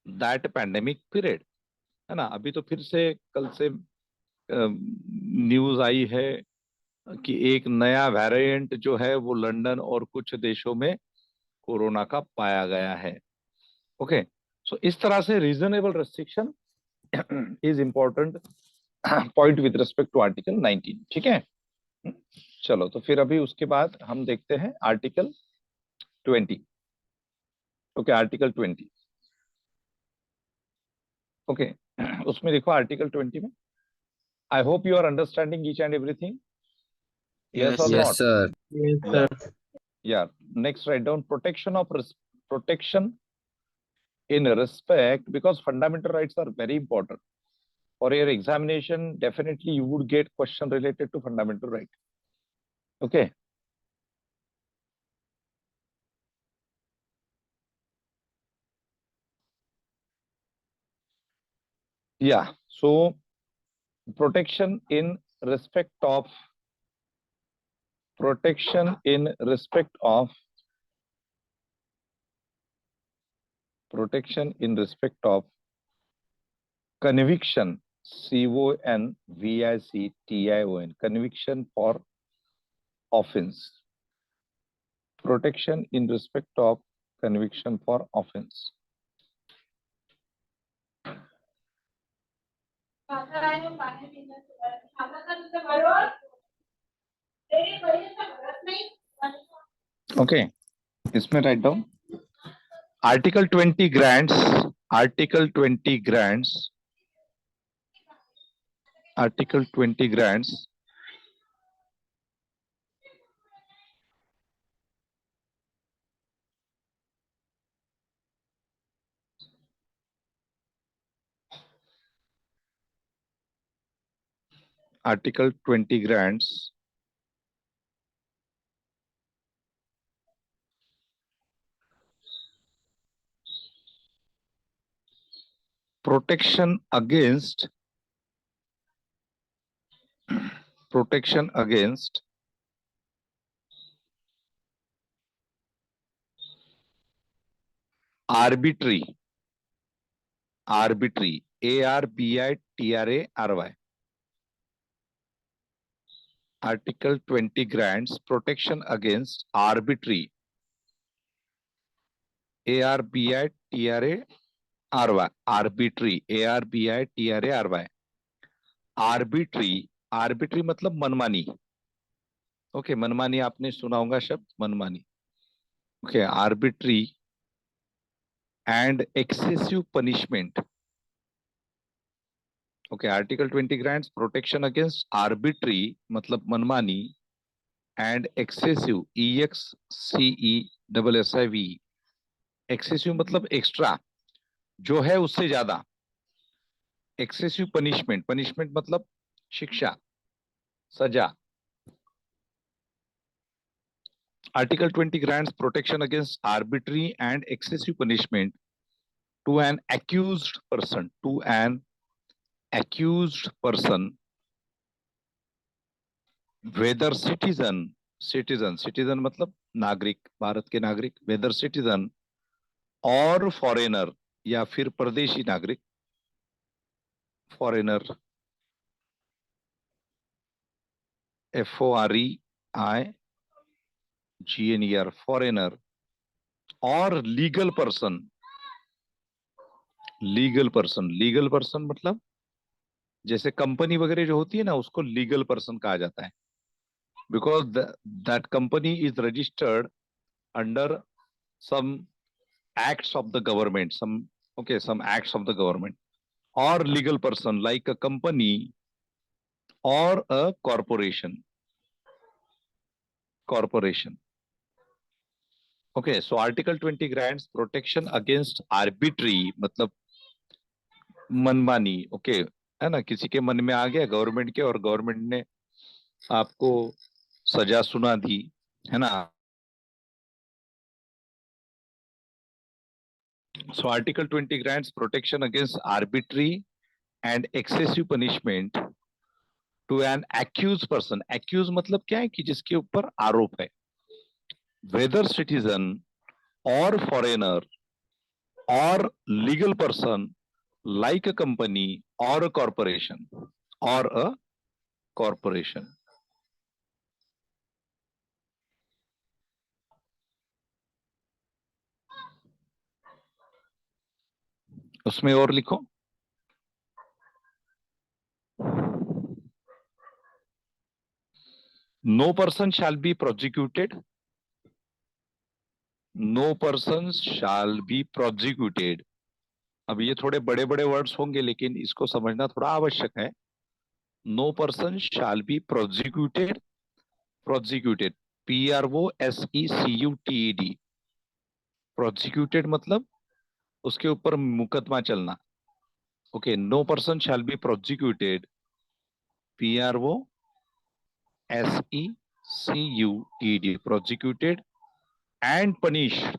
that pandemic period, है ना। अभी तो फिर से कल से news आई है कि एक नया वेरिएंट जो है वो लंदन और कुछ देशों में कोरोना का पाया गया है। ओके, सो इस तरह से reasonable restriction is important point with respect to article 19। ठीक है, चलो तो फिर अभी उसके बाद हम देखते हैं आर्टिकल 20। Okay, article 20। ओके, उसमें देखो आर्टिकल 20 में, I hope you are understanding each and everything, yes Yes, और sir. Yes, not? sir. Yes, yeah, sir. Yeah, next write down protection in respect, because fundamental rights are very important for your examination. Definitely you would get question related to fundamental right. Okay, yeah, so protection in respect of protection in respect of protection in respect of conviction, conviction, conviction for offense. Protection in respect of conviction for offense. Okay, इसमें write down article 20 grants, article 20 grants, article 20 grants article 20 grants protection against arbitrary ARBITRARY. Article 20 grants protection against arbitrary ARBITRARY. Arbitrary मतलब मनमानी। Okay, मनमानी आपने सुना होगा शब्द, मनमानी। Okay, arbitrary and excessive punishment. Okay, Article 20 grants protection against arbitrary, मतलब मनमानी, and excessive, EXCESSIV. Excessive मतलब extra, जो है उससे ज्यादा. Excessive punishment, punishment मतलब शिक्षा, सजा. Article 20 grants protection against arbitrary and excessive punishment to an accused person, whether citizen मतलब नागरिक, भारत के नागरिक, whether citizen और foreigner या फिर परदेशी नागरिक, foreigner, FOREIGNER, foreigner, और legal person मतलब जैसे कंपनी वगैरह जो होती है ना, उसको लीगल पर्सन कहा जाता है, because that company is registered under some acts of the government, some acts of the government, or legal person like a company or a corporation. Okay, so Article 20 grants protection against arbitrary, मतलब मनमानी. Okay, है ना, किसी के मन में आ गया government के, और गवर्नमेंट ने आपको सजा सुना दी, है ना. So Article 20 grants protection against arbitrary and excessive punishment to an accused person. Accused मतलब क्या है कि जिसके ऊपर आरोप है. Whether citizen or foreigner or legal person like a company or a corporation उसमें और लिखो. No person shall be prosecuted. No person shall be prosecuted. अब ये थोड़े बड़े बड़े वर्ड्स होंगे, लेकिन इसको समझना थोड़ा आवश्यक है. No person shall be prosecuted. PROSECUTED. Prosecuted मतलब उसके ऊपर मुकदमा चलना. Okay, no person shall be prosecuted. PROSECUTED. Prosecuted and punished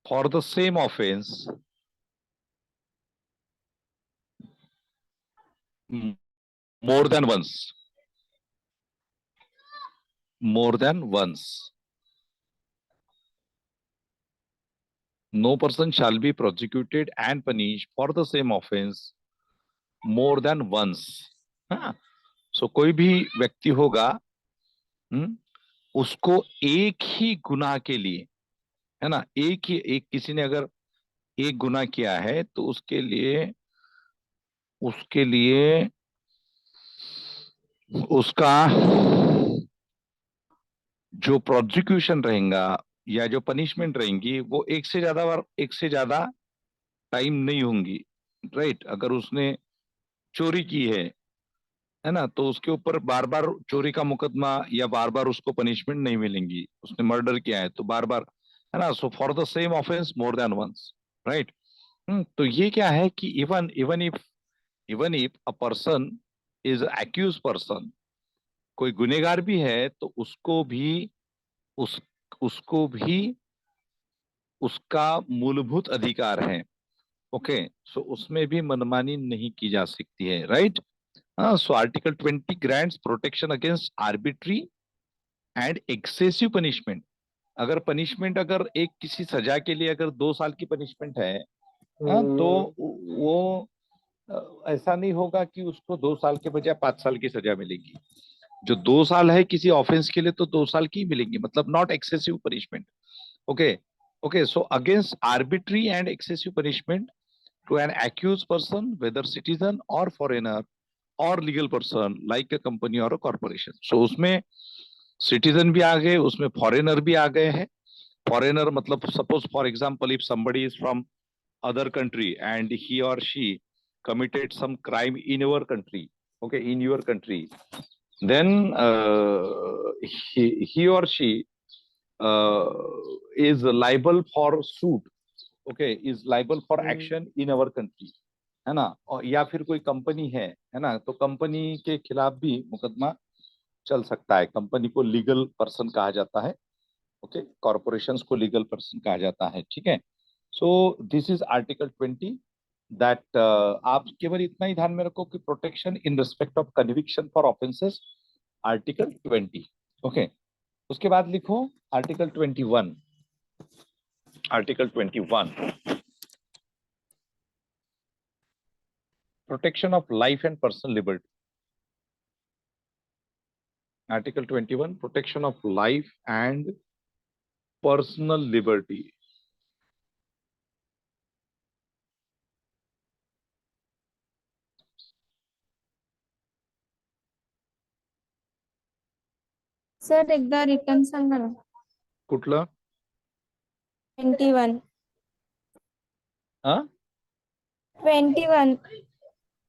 for the same offense more than once. No person shall be prosecuted and punished for the same offense more than once. हाँ, so कोई भी व्यक्ति होगा, उसको एक ही गुनाह के लिए, है ना, एक किसी ने अगर एक गुनाह किया है तो उसके लिए उसका जो प्रोसिक्यूशन रहेगा या जो पनिशमेंट रहेंगी वो एक से ज्यादा टाइम नहीं होंगी. राइट. अगर उसने चोरी की है ना, तो उसके ऊपर बार बार चोरी का मुकदमा या बार बार उसको पनिशमेंट नहीं मिलेंगी. उसने मर्डर किया है तो बार बार, है ना. So for the same offence more than once. Right. तो ये क्या है कि even if a person is accuse person, कोई गुनेगार भी है तो उसको भी उसका मूलभूत अधिकार है. ओके, सो उसमें भी मनमानी नहीं की जा सकती है. Right. So article 20 grants protection against arbitrary and excessive punishment. अगर पनिशमेंट अगर एक किसी सजा के लिए अगर 2 साल की पनिशमेंट है, तो वो ऐसा नहीं होगा कि उसको 2 साल के बजाय 5 साल की सजा मिलेगी. जो 2 साल है किसी ऑफेंस के लिए तो 2 साल की मिलेंगी, मतलब not excessive punishment. Okay, so against arbitrary and excessive punishment to an accused person, whether citizen or foreigner or legal person like a company or a corporation. So उसमें सिटीजन भी आ गए, उसमें फॉरेनर भी आ गए हैं। फॉरेनर मतलब suppose for example if somebody is from other country and he or she committed some crime in your country, okay, in your country, then he or she uh, is liable for suit, okay, is liable for action in our country, है ना। और या फिर कोई company है ना, तो company के खिलाफ भी मुकदमा चल सकता है। कंपनी को लीगल पर्सन कहा जाता है, ओके, कॉर्पोरेशंस को लीगल पर्सन कहा जाता है, ठीक है। So this is article 20 that आप केवल इतना ही ध्यान में रखो कि protection in respect of conviction for offences, article 20, okay. उसके बाद लिखो article 21, article 21 protection of life and personal liberty. Article 21 protection of life and personal liberty. Sir एकदा रिटर्न सांगा ना. कुठलं? 21. हा 21.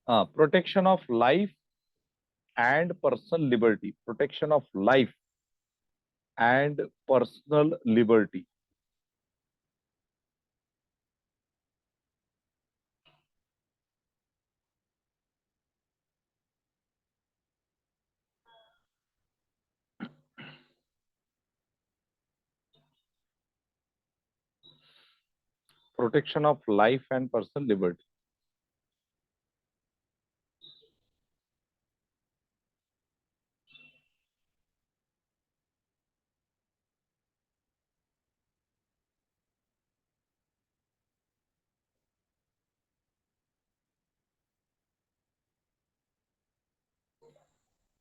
Protection of life and personal liberty, protection of life and personal liberty. Protection of life and personal liberty.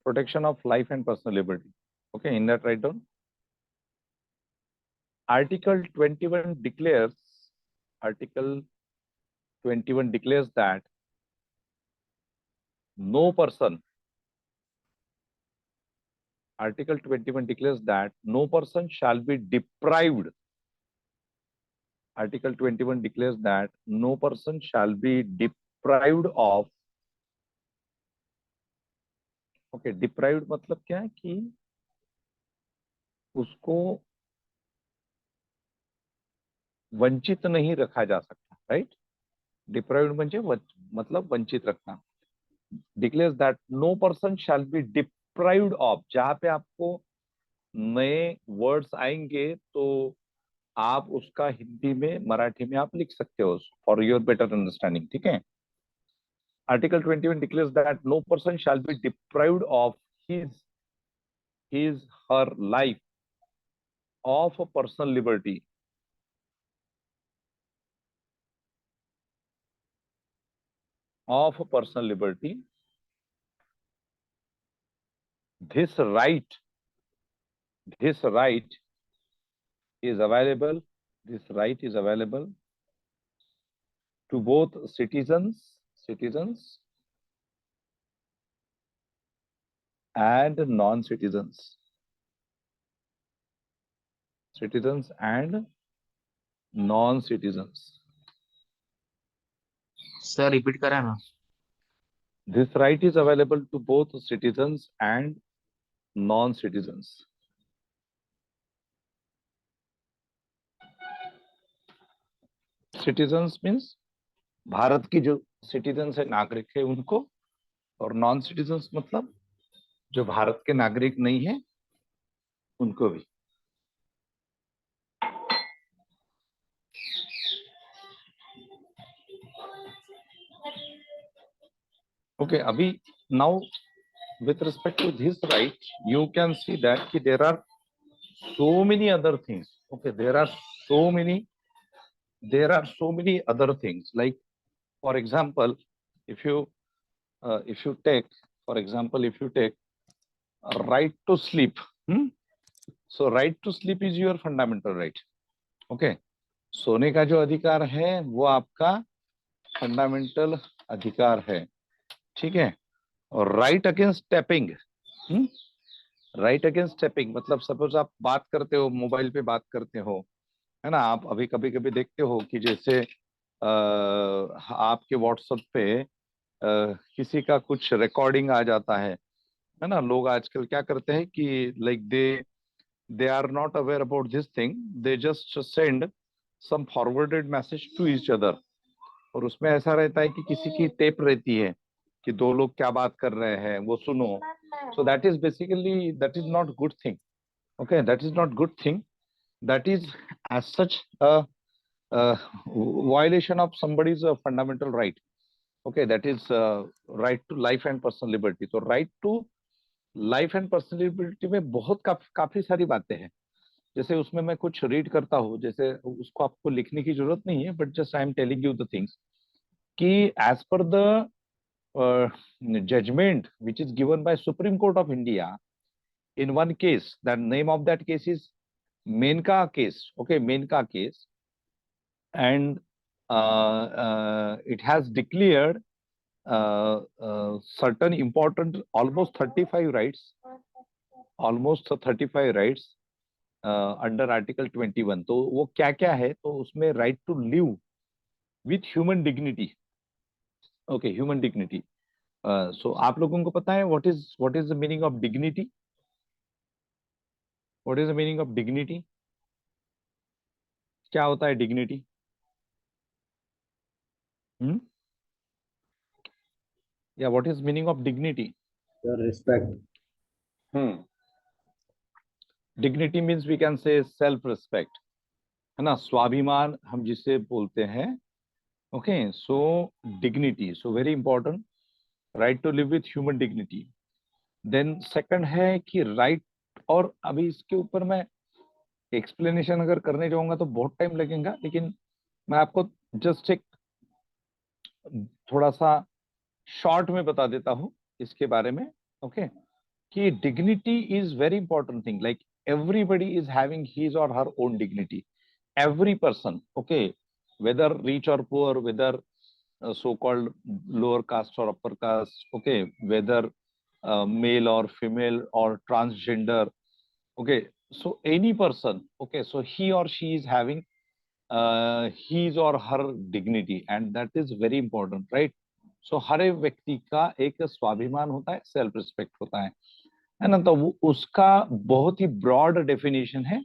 Protection of life and personal liberty. Okay, in that write down. Article 21 declares, Article 21 declares that no person, Article 21 declares that no person shall be deprived. Article 21 declares that no person shall be deprived of, okay, deprived मतलब क्या है कि उसको वंचित नहीं रखा जा सकता, राइट। डिप्राइव्ड म्हणजे मतलब वंचित रखना। Declares that no person shall be deprived of, जहां पे आपको नए वर्ड्स आएंगे तो आप उसका हिंदी में मराठी में आप लिख सकते हो फॉर योर बेटर अंडरस्टैंडिंग, ठीक है। Article 21 declares that no person shall be deprived of his her life, of a personal liberty, of a personal liberty. This right is available, this right is available to both citizens and non-citizens, citizens and non-citizens. Sir repeat करा ना. This right is available to both citizens and non-citizens. Citizens means Bharat की जो citizens है, नागरिक है, उनको, और non citizens मतलब जो भारत के नागरिक नहीं है उनको भी। ओके, अभी now with respect to this right, you can see that ki there are so many other things. Okay, there are so many other things. Like, for example, if you take, for example, if you take right to sleep, so right to sleep is your fundamental right. Okay, सोने का जो अधिकार है वो आपका fundamental अधिकार है, ठीक है। और right against tapping, right against stepping मतलब सपोज आप बात करते हो, मोबाइल पे बात करते हो, है ना, आप अभी कभी कभी देखते हो कि जैसे आपके व्हाट्सएप पे किसी का कुछ रिकॉर्डिंग आ जाता है ना। लोग आजकल क्या करते हैं कि like they are not aware about this thing, they just send some forwarded message to each other, और उसमें ऐसा रहता है कि किसी की टेप रहती है कि दो लोग क्या बात कर रहे हैं वो सुनो। सो that is basically, that is not good thing. Okay, that is not good thing, that is as such a violation of somebody's fundamental right. Okay, that is right to life and personal liberty. तो right to life and personal liberty में बहुत काफी सारी बातें हैं। जैसे उसमें मैं कुछ रीड करता हूँ, जैसे उसको आपको लिखने की जरूरत नहीं है, but just I am telling you the things कि as per the judgement which is given by Supreme Court of India in one case, the name of that case is Menka case. Okay, Menka case, and it has declared certain important almost 35 rights, almost 35 rights under Article 21. तो वो क्या क्या है, तो उसमें right to live with human dignity. Okay, human dignity. So आप लोगों को पता है what is the meaning of dignity? What is the meaning of dignity? क्या होता है dignity? Yeah, what is meaning of dignity? Your respect. Dignity means we can say self-respect, है ना, स्वाभिमान हम जिसे बोलते हैं। Okay, so dignity, so very important, right to live with human dignity. Then second है कि right, और अभी इसके ऊपर मैं एक्सप्लेनेशन अगर करने जाऊंगा तो बहुत टाइम लगेगा, लेकिन मैं आपको जस्ट एक थोड़ा सा शॉर्ट में बता देता हूँ इसके बारे में। ओके, कि dignity is very important thing, like everybody is having his or her own dignity, every person. Okay, whether rich or poor, whether so called lower caste or upper caste, okay, whether male or female or transgender. Okay, so any person, okay, so he or she is having his or her dignity, and that is very important, right? So हर एक व्यक्ति का एक स्वाभिमान होता है, self respect होता है ना। तो वो उसका बहुत ही ब्रॉड डेफिनेशन है।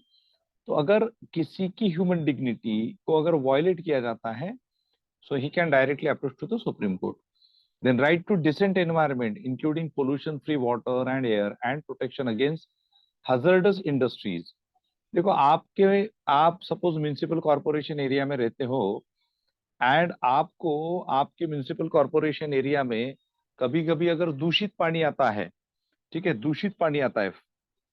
तो अगर किसी की ह्यूमन डिग्निटी को अगर वायलेट किया जाता है, so he can directly approach to the Supreme Court. Then right to decent environment including pollution free water and air and protection against hazardous industries. देखो आप सपोज म्युनिसिपल कॉर्पोरेशन एरिया में रहते हो, एंड आपको आपके म्युनिसिपल कॉर्पोरेशन एरिया में कभी कभी अगर दूषित पानी आता है, ठीक है, दूषित पानी आता है,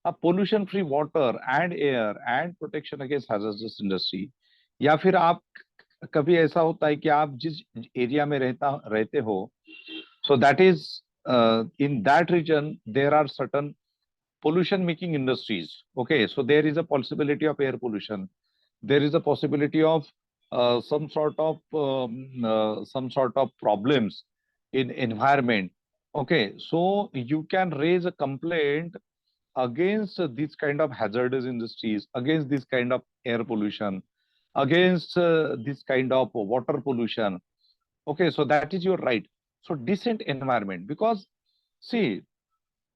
अब pollution free water and air and protection against hazardous industry, या फिर आप कभी ऐसा होता है कि आप जिस एरिया में रहते हो, so that is in that region there are certain pollution making industries. Okay, so there is a possibility of air pollution, there is a possibility of some sort of problems in environment. Okay, so you can raise a complaint against this kind of hazardous industries, against this kind of air pollution, against this kind of water pollution. Okay, so that is your right. So decent environment, because see,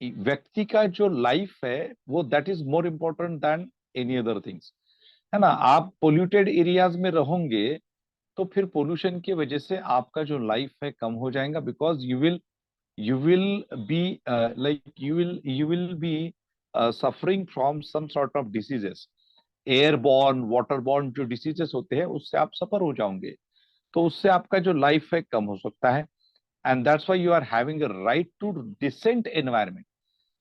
व्यक्ति का जो life है वो that is more important then any other things, है ना। आप polluted areas में रहोगे तो फिर पोल्यूशन की वजह से आपका जो लाइफ है कम हो जाएगा, because you will be you will be suffering from some sort of diseases, airborne waterborne जो डिसीजेस होते हैं उससे आप सफर हो जाओगे, तो उससे आपका जो लाइफ है कम हो सकता है। And that's why you are having a right to decent environment.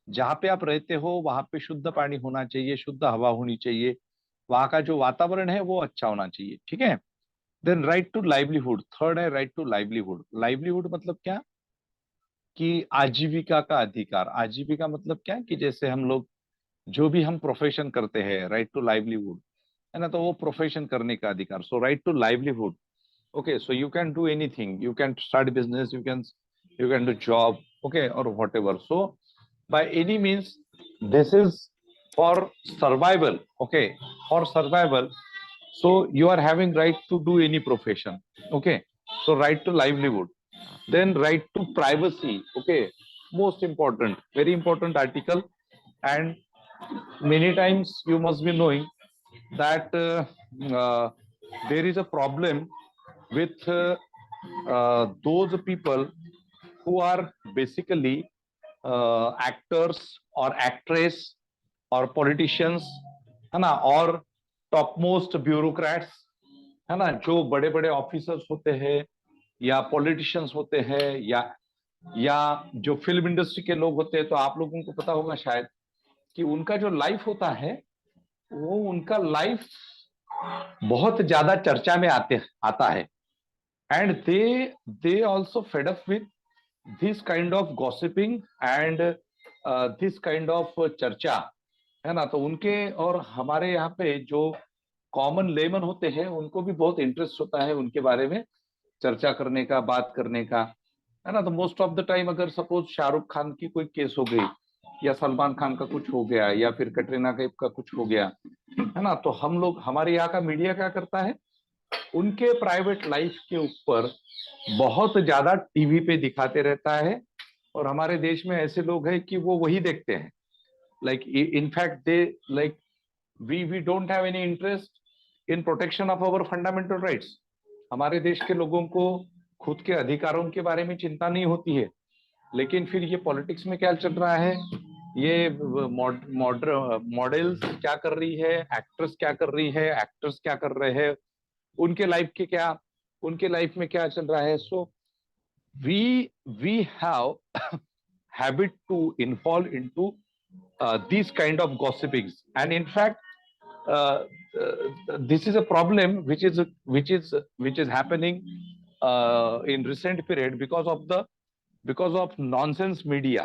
जहां पे आप रहते हो वहां पे शुद्ध पानी होना चाहिए, शुद्ध हवा होनी चाहिए, वहां का जो वातावरण है वो अच्छा होना चाहिए, ठीक है। Then right to livelihood, third है राइट टू लाइवलीहुड। लाइवलीहुड मतलब क्या, कि आजीविका का अधिकार। आजीविका मतलब क्या, कि जैसे हम लोग जो भी हम प्रोफेशन करते हैं, राइट टू लाइवलीहुड, है ना, तो वो प्रोफेशन करने का अधिकार। So right to livelihood. Okay, so you can do anything, you can start business, you can do job, okay, or whatever. So by any means this is for survival. Okay, for survival. So you are having right to do any profession. Okay, so right to livelihood. Then right to privacy. Okay, most important, very important article. And many times you must be knowing that there is a problem with those people who are basically actors or actress और politicians है ना, और top most bureaucrats है ना, जो बड़े बड़े officers होते हैं या पॉलिटिशियंस होते हैं या जो फिल्म इंडस्ट्री के लोग होते हैं, तो आप लोगों को पता होगा शायद कि उनका जो लाइफ होता है वो उनका लाइफ बहुत ज्यादा चर्चा में आता है. And they also fed up with this kind of gossiping and this kind of चर्चा, है ना. तो उनके और हमारे यहाँ पे जो कॉमन लेमन होते हैं उनको भी बहुत इंटरेस्ट होता है उनके बारे में चर्चा करने का, बात करने का, है ना. तो मोस्ट ऑफ द टाइम अगर सपोज शाहरुख खान की कोई केस हो गई या सलमान खान का कुछ हो गया या फिर कटरीना कैफ का कुछ हो गया, है ना, तो हम लोग, हमारे यहाँ का मीडिया क्या करता है, उनके प्राइवेट लाइफ के ऊपर बहुत ज्यादा टीवी पे दिखाते रहता है. और हमारे देश में ऐसे लोग हैं कि वो वही देखते हैं. Like in fact they like we don't have any interest in protection of our fundamental rights. हमारे देश के लोगों को खुद के अधिकारों के बारे में चिंता नहीं होती है. लेकिन फिर ये पॉलिटिक्स में क्या चल रहा है, ये मॉडल्स क्या कर रही है, एक्ट्रेस क्या कर रही है, एक्टर्स क्या कर रहे हैं, उनके लाइफ में क्या चल रहा है. सो we have habit to involve into these kind of gossipings, and in fact this is a problem which is happening in recent period because of nonsense media.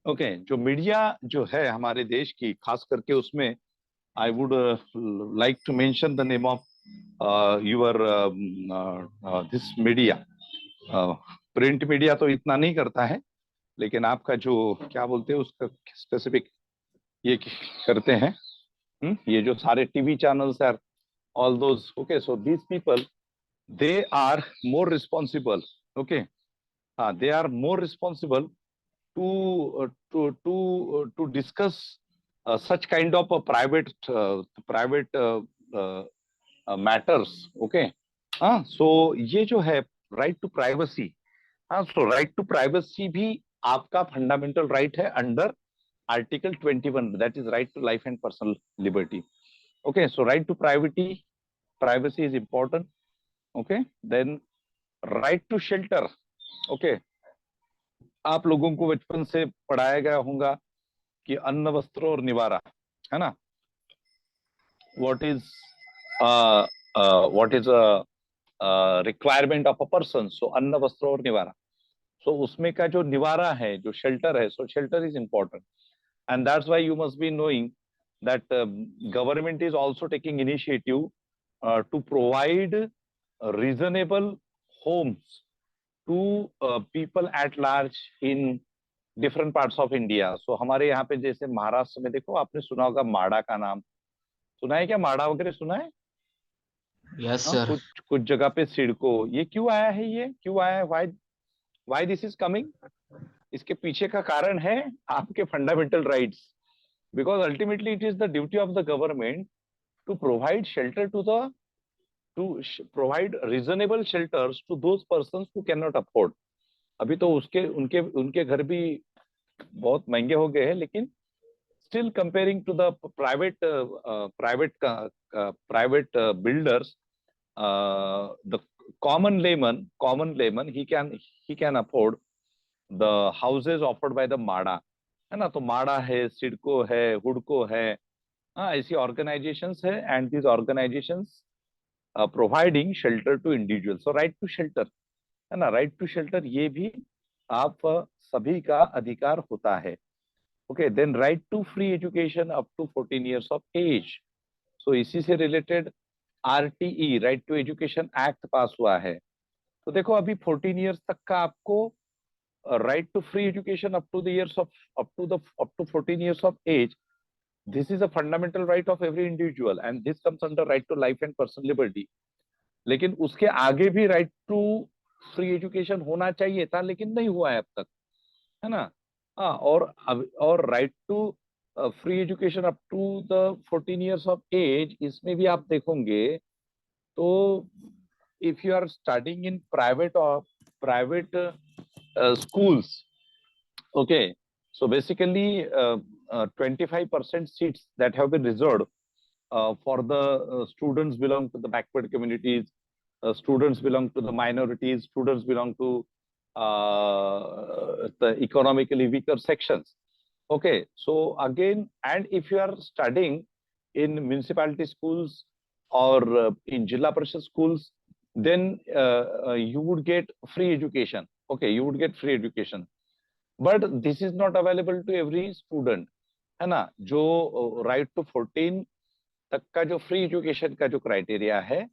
Okay, जो मीडिया जो है हमारे देश की, खास करके उसमें I would like to mention the name of your this media. Print media तो इतना नहीं करता है, लेकिन आपका जो क्या बोलते हैं उसका स्पेसिफिक ये करते हैं. ये जो सारे TV channels are all those. Okay, so these people they are more responsible. Okay, हाँ, they are more responsible to discuss such kind of private matters. Okay, so ये जो है right to privacy, so right to privacy भी आपका fundamental right है under article 21, that is right to life and personal liberty. Okay, so right to privacy is important. Okay, then right to shelter. Okay, आप लोगों को बचपन से पढ़ाया गया होगा कि अन्न, वस्त्र और निवारा, है ना. What is requirement of a person. So अन्न, वस्त्र और निवारा. सो उसमें का जो निवारा है, जो शेल्टर है, so shelter is important. And that's why you must be knowing that government is also taking initiative to provide reasonable homes to people at large in different parts of India. So हमारे यहाँ पे जैसे महाराष्ट्र में देखो, आपने सुना होगा माड़ा का नाम सुना है क्या? माड़ा वगैरह सुना है? Yes sir. कुछ जगह पे सिडको. ये क्यों आया है, ये क्यों आया है, व्हाई दिस इज कमिंग? इसके पीछे का कारण है आपके fundamental rights. Because ultimately it is the duty of the government to provide shelter to provide reasonable shelters to those persons who cannot afford. अभी तो उनके घर भी बहुत महंगे हो गए हैं, लेकिन still comparing to the private builders, the common layman he can afford the houses offered by the MADA, है ना. तो MADA है, सिडको है, हुडको है, ऐसी organizations है, and these organizations providing shelter to individual. So right to shelter, है ना, राइट टू शेल्टर ये भी आप सभी का अधिकार होता है. Okay, then right to free education up to 14 years of age. So इसी से related RTE, right to education act pass हुआ है. तो देखो, अभी 14 years तक का आपको right to free education up to the years of up to 14 years of age. This is a fundamental right of every individual and this comes under right to life and personal liberty. लेकिन उसके आगे भी right to free education होना चाहिए था, लेकिन नहीं हुआ है अब तक, है ना? हाँ, और right to free education up to the 14 years of age, इसमें भी आप देखोगे तो if you are studying in private schools, okay, so basically 25% seats that have been reserved for the students belong to the backward communities, students belong to the minorities, students belong to the economically weaker sections. Okay, so again, and if you are studying in municipality schools or in Jilla Parishad schools, then you would get free education. Okay, you would get free education. But this is not available to every student, है ना? जो right to 14 तक का जो free education का जो criteria है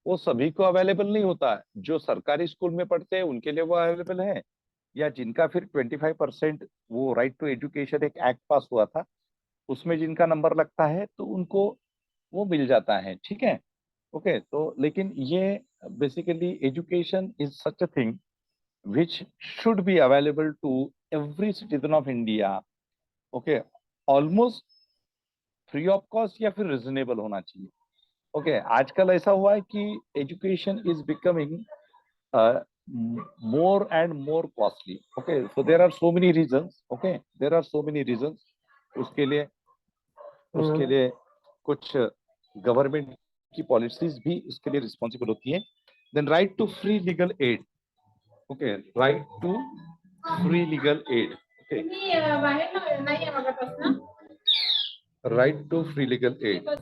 वो सभी को अवेलेबल नहीं होता। जो सरकारी स्कूल में पढ़ते हैं उनके लिए वो अवेलेबल है, या जिनका फिर 25% वो राइट टू एजुकेशन एक एक्ट पास हुआ था उसमें जिनका नंबर लगता है तो उनको वो मिल जाता है, ठीक है? ओके, तो लेकिन ये basically education is such a thing which should be available to every citizen of India, okay, almost free of cost या फिर रिजनेबल होना चाहिए। ओके, आजकल ऐसा हुआ है कि education is becoming more and more costly. Okay, so there are so many reasons. Okay, there are so many reasons. उसके लिए कुछ गवर्नमेंट की पॉलिसीज भी इसके लिए रिस्पॉन्सिबल होती है। Then right to free legal aid. Okay, right to free legal aid. Okay, right to free legal aid.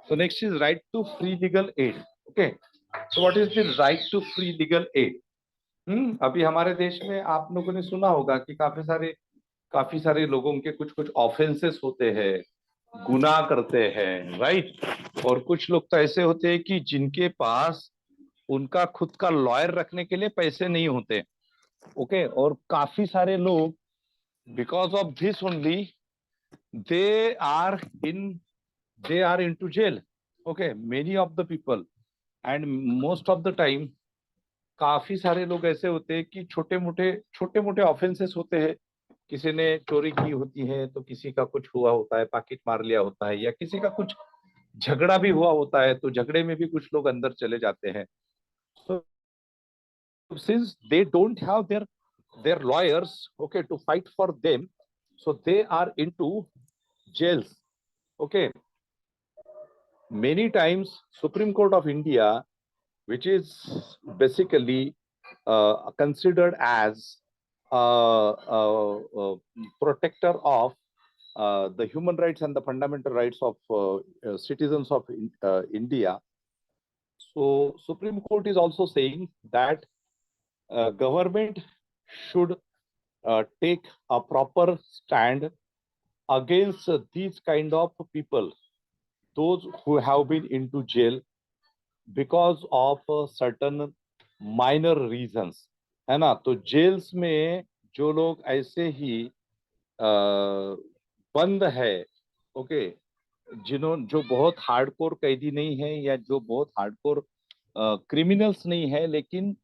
So next is right to free legal aid. Okay, so what is the right to free legal aid? अभी हमारे देश में आप लोगों ने सुना होगा कि काफी सारे लोगों के कुछ ऑफेंसेस होते हैं, गुनाह करते हैं, राइट? और कुछ लोग तो ऐसे होते हैं कि जिनके पास उनका खुद का लॉयर रखने के लिए पैसे नहीं होते। ओके, और काफी सारे लोग because of this only they are into jail. Okay, many of the people and most of the time काफी सारे लोग ऐसे होते हैं कि छोटे मोटे ऑफेंसेस होते हैं। किसी ने चोरी की होती है तो किसी का कुछ हुआ होता है, पॉकेट मार लिया होता है, या किसी का कुछ झगड़ा भी हुआ होता है तो झगड़े में भी कुछ लोग अंदर चले जाते हैं। So since they don't have their lawyers, okay, to fight for them, so they are into jails. Okay, many times Supreme Court of India, which is basically considered as protector of the human rights and the fundamental rights of citizens of India. So Supreme Court is also saying that government should take a proper stand against these kind of people, those who have been into jail because of certain minor reasons, है ना? तो gels में जो लोग ऐसे ही बंद है, okay, जो बहुत हार्डकोर कैदी नहीं है या जो बहुत हार्डकोर क्रिमिनल्स नहीं है, लेकिन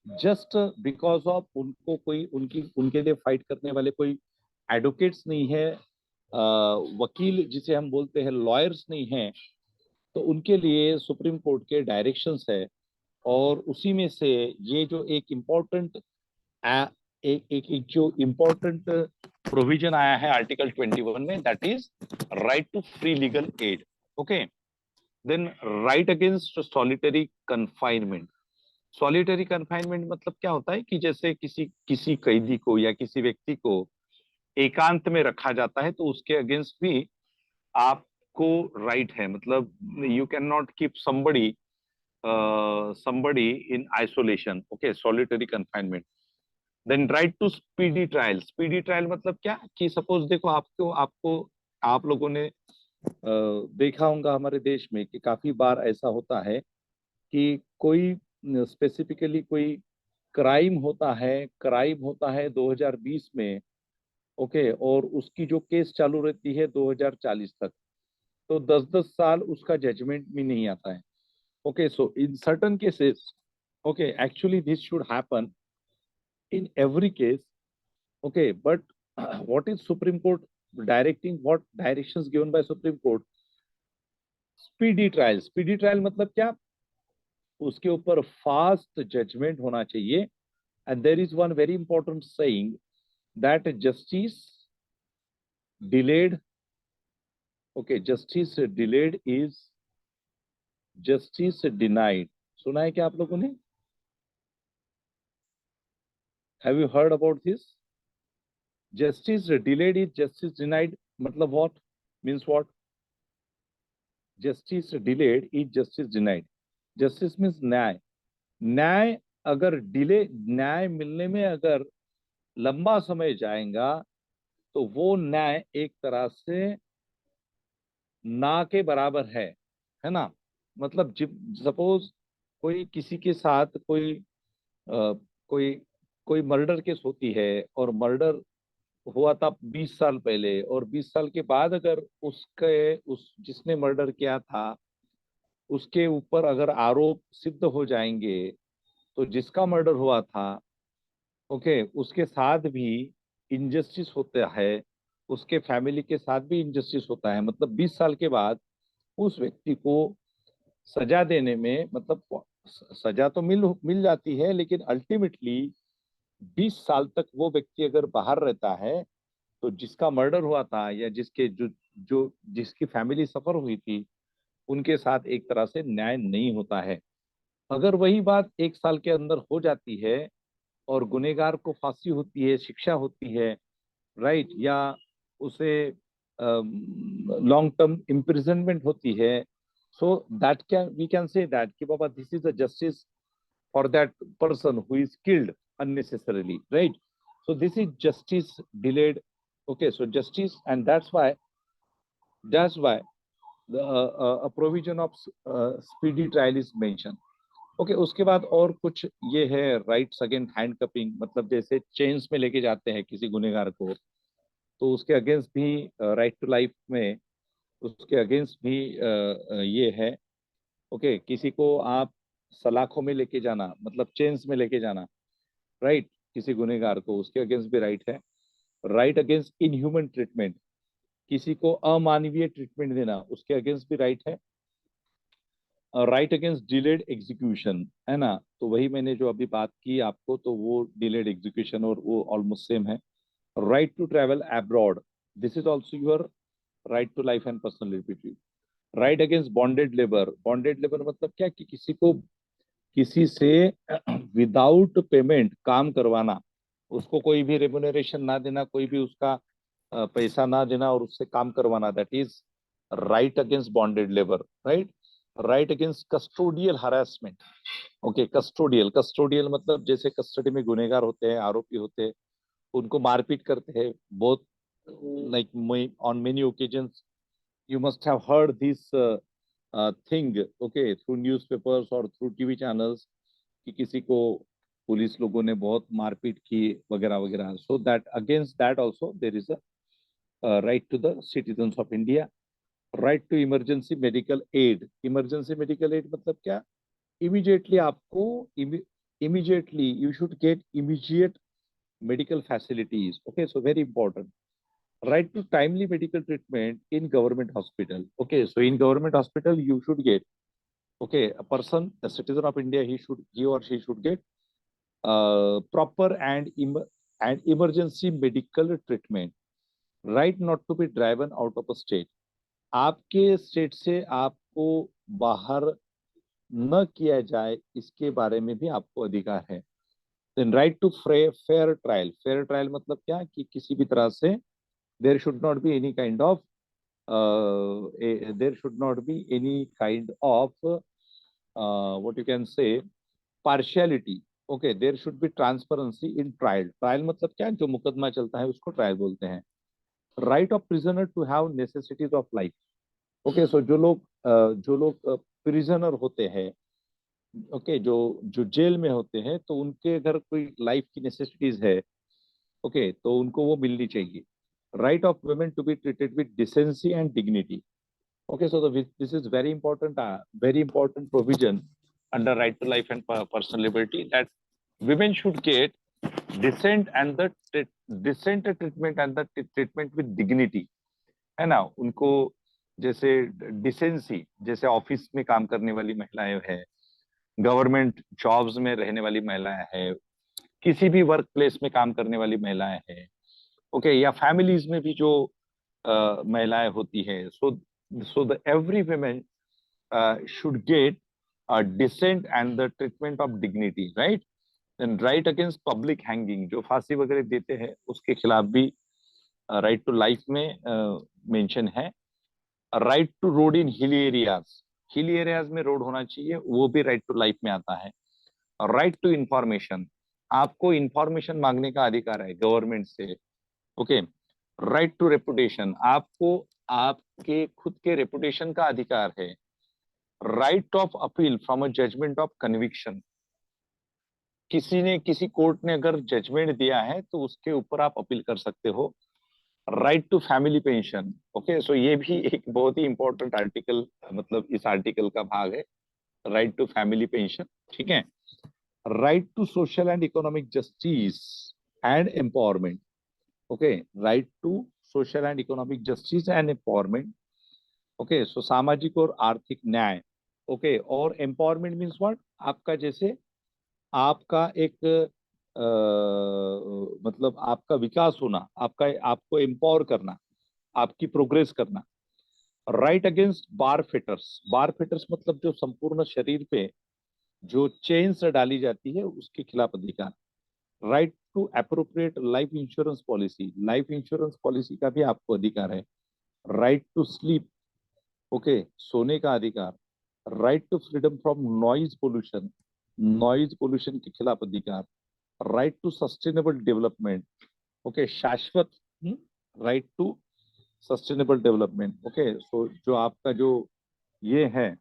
जस्ट बिकॉज ऑफ उनको कोई उनके लिए फाइट करने वाले कोई एडवोकेट्स नहीं है, वकील जिसे हम बोलते हैं लॉयर्स नहीं है, तो उनके लिए सुप्रीम कोर्ट के डायरेक्शंस है। और उसी में से ये जो एक इम्पोर्टेंट जो इम्पोर्टेंट प्रोविजन आया है आर्टिकल 21 में, that is right to free legal aid. Okay, then right against solitary confinement. Solitary confinement मतलब क्या होता है कि जैसे किसी कैदी को या किसी व्यक्ति को एकांत में रखा जाता है तो उसके अगेंस्ट भी आपको राइट है। मतलब you can not keep somebody somebody in isolation, okay, solitary confinement. Then right to speedy trial. Speedy trial मतलब क्या कि सपोज देखो आपको आपको आप लोगों ने देखा होगा हमारे देश में कि काफी बार ऐसा होता है कि कोई स्पेसिफिकली कोई क्राइम होता है 2020 में, ओके, और उसकी जो केस चालू रहती है 2040 तक, तो 10-10 साल उसका जजमेंट भी नहीं आता है. Okay, so in certain cases, okay, actually this should happen in every case, okay, but what is Supreme Court directing, what directions given by Supreme Court? Speedy trial मतलब क्या, उसके ऊपर फास्ट जजमेंट होना चाहिए. And there is one very important saying that justice delayed, okay, justice delayed is justice denied. सुना है क्या आप लोगों ने? Have you heard about this? Justice delayed is justice denied. मतलब what? Means what? Justice delayed is justice denied. Justice means न्याय. न्याय अगर डिले, न्याय मिलने में अगर लंबा समय जाएगा तो वो न्याय एक तरह से ना के बराबर है ना. मतलब सपोज कोई किसी के साथ कोई कोई मर्डर केस होती है और मर्डर हुआ था 20 साल पहले, और 20 साल के बाद अगर उस जिसने मर्डर किया था उसके ऊपर अगर आरोप सिद्ध हो जाएंगे तो जिसका मर्डर हुआ था, ओके, उसके साथ भी इनजस्टिस होता है, उसके फैमिली के साथ भी इनजस्टिस होता है. मतलब 20 साल के बाद उस व्यक्ति को सजा देने में, मतलब सजा तो मिल जाती है, लेकिन अल्टीमेटली 20 साल तक वो व्यक्ति अगर बाहर रहता है तो जिसका मर्डर हुआ था या जिसकी फैमिली सफर हुई थी उनके साथ एक तरह से न्याय नहीं होता है. अगर वही बात 1 साल के अंदर हो जाती है और गुनहगार को फांसी होती है, शिक्षा होती है, राइट, या उसे लॉन्ग टर्म इम्प्रिजनमेंट होती है, so that can we can say that कि बाबा this is a justice for that person who is killed unnecessarily, right? So this is justice delayed. Okay, so justice, and that's why the a provision of speedy trial is mentioned. Okay, उसके बाद और कुछ ये है rights against हैंडकपिंग. मतलब जैसे chains में लेके जाते हैं किसी गुनहगार को, तो उसके अगेंस्ट भी राइट टू लाइफ में उसके अगेंस्ट भी ये है. ओके, किसी को आप सलाखों में लेके जाना, मतलब चेन्स में लेके जाना, राइट, किसी गुनहगार को, उसके अगेंस्ट भी राइट है. राइट अगेंस्ट इनह्यूमन ट्रीटमेंट, किसी को अमानवीय ट्रीटमेंट देना, उसके अगेंस्ट भी राइट है. राइट अगेंस्ट डिलेड एग्जीक्यूशन, है ना, तो वही मैंने जो अभी बात की आपको, तो वो डिलेड एग्जीक्यूशन और वो ऑलमोस्ट सेम है. Right to travel abroad, this is also your right to life and personal liberty. Right against bonded labour मतलब क्या कि किसी से विदाउट पेमेंट काम करवाना, उसको कोई भी रेम्युनरेशन ना देना, कोई भी उसका पैसा ना देना और उससे काम करवाना, that is right against bonded labour, right. Right against custodial harassment. Okay, custodial मतलब जैसे कस्टडी में गुनहगार होते हैं, आरोपी होते हैं, उनको मारपीट करते हैं बहुत, like on many occasions you must have heard this thing, okay, through newspapers or through TV channels कि किसी को पुलिस लोगों ने बहुत मारपीट की वगैरह वगैरह. So that against that also there is a right to the citizens of India. Right to emergency medical aid. Emergency medical aid मतलब क्या? Immediately आपको immediately you should get immediate medical facilities. Okay, so very important. Right to timely medical treatment in government hospital. Okay, so in government hospital you should get, okay, a person, a citizen of India, he or she should get proper and emergency medical treatment. Right not to be driven out of a state. आपके state से आपको बाहर न किया जाए, इसके बारे में भी आपको अधिकार है. Then right to fair trial. Fair trial मतलब क्या कि किसी भी तरह से there should not be any kind of what you can say, partiality. Okay, there should be transparency in trial. Trial मतलब क्या है? जो मुकदमा चलता है उसको ट्रायल बोलते हैं. Right of prisoner to have necessities of life. Okay, so जो लोग prisoner होते हैं, okay, जो जेल में होते हैं, तो उनके अगर कोई लाइफ की नेसेसिटीज है, ओके, तो उनको वो मिलनी चाहिए. Right of women to be treated with decency and dignity. Okay, so this is very important provision under right to life and personal liberty, that women should get decent treatment and the treatment with dignity, है ना. उनको जैसे decency, जैसे office में काम करने वाली महिलाएं हैं, गवर्नमेंट जॉब्स में रहने वाली महिलाएं हैं, किसी भी वर्क प्लेस में काम करने वाली महिलाएं हैं, ओके, या फैमिलीज में भी जो महिलाएं होती हैं. So the every woman should get a decent and the treatment of dignity, right? And right against public hanging, जो फांसी वगैरह देते हैं उसके खिलाफ भी राइट टू लाइफ में मेंशन है. Right to road in hill areas में रोड होना चाहिए, वो भी राइट टू लाइफ में आता है. राइट टू इंफॉर्मेशन, आपको इंफॉर्मेशन मांगने का अधिकार है गवर्नमेंट से. ओके. राइट टू रेपुटेशन, आपको आपके खुद के रेपुटेशन का अधिकार है. Right of appeal from a judgment of conviction, किसी कोर्ट ने अगर जजमेंट दिया है तो उसके ऊपर आप अपील कर सकते हो. Right to family pension. Okay, so ये भी एक बहुत ही इंपॉर्टेंट आर्टिकल, मतलब इस आर्टिकल का भाग है, राइट टू फैमिली पेंशन. ठीक है. Right to social and economic justice and empowerment. Okay, right to social and economic justice and empowerment. Okay, so सामाजिक और आर्थिक न्याय. ओके, और एम्पावरमेंट मीन्स व्हाट? आपका जैसे आपका एक मतलब आपका विकास होना, आपको एम्पावर करना, आपकी प्रोग्रेस करना. राइट अगेंस्ट बार फिटर्स मतलब जो संपूर्ण शरीर पे जो चेन्स डाली जाती है उसके खिलाफ अधिकार. Right to appropriate life insurance policy का भी आपको अधिकार है. राइट टू स्लीप, ओके, सोने का अधिकार. Right to freedom from noise pollution के खिलाफ अधिकार. Right to sustainable development, okay, शाश्वत right to sustainable development. Okay, so जो आपका जो ये है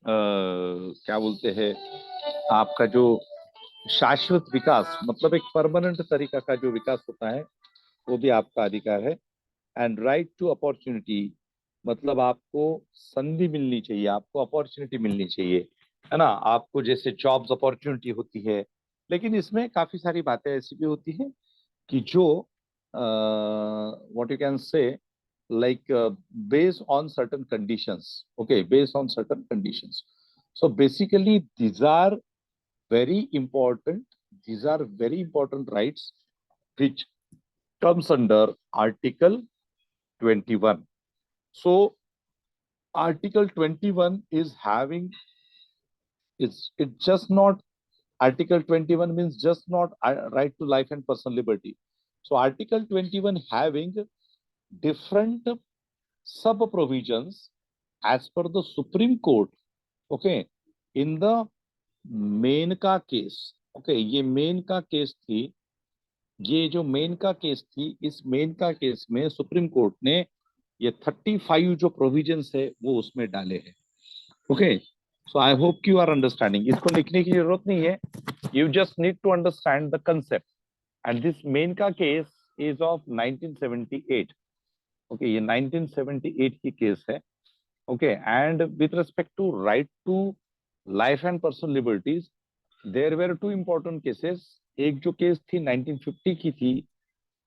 क्या बोलते हैं, आपका जो शाश्वत विकास, मतलब एक परमानेंट तरीका का जो विकास होता है, वो भी आपका अधिकार है. एंड राइट टू अपॉर्चुनिटी, मतलब आपको संधि मिलनी चाहिए, आपको अपॉर्चुनिटी मिलनी चाहिए, है ना. आपको जैसे जॉब्स अपॉर्चुनिटी होती है, लेकिन इसमें काफी सारी बातें ऐसी भी होती है कि जो what you can say, like based on certain conditions. Okay, based on certain conditions. So basically these are very important, rights which comes under article 21. So article 21 is having, it's just not, article 21 means just not right to life and personal liberty. So article 21 having different sub provisions as per the Supreme Court. Okay, in the Maneka case. Okay, ये Maneka case थी, ये जो Maneka case थी, इस Maneka case में supreme court ने ये 35 जो प्रोविजंस है वो उसमें डाले हैं. Okay, so I hope you are understanding. इसको लिखने की जरूरत नहीं है, you just need to understand the concept. And this Maneka case is of 1978. Okay, ये 1978 की केस है. Okay, and with respect to right to life and personal liberties, there were two important cases. एक जो केस थी 1950 की थी,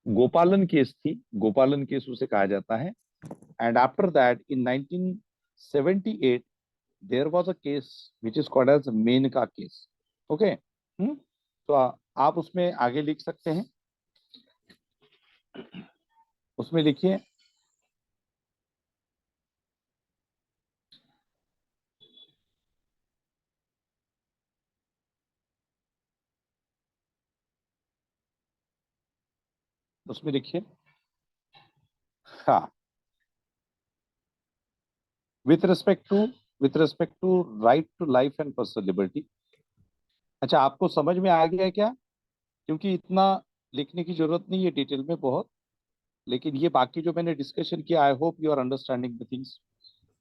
गोपालन case थी, गोपालन केस उसे कहा जाता है. And after that in 1978 there was a case which is called as Maneka case. Okay, तो आप उसमें आगे लिख सकते हैं, उसमें लिखिए. उसमें लिखिए, हाँ, with respect to with respect to right to life and personal liberty. अच्छा, आपको समझ में आ गया है क्या? क्योंकि इतना लिखने की जरूरत नहीं है डिटेल में बहुत, लेकिन ये बाकी जो मैंने डिस्कशन किया, I hope you are understanding the things.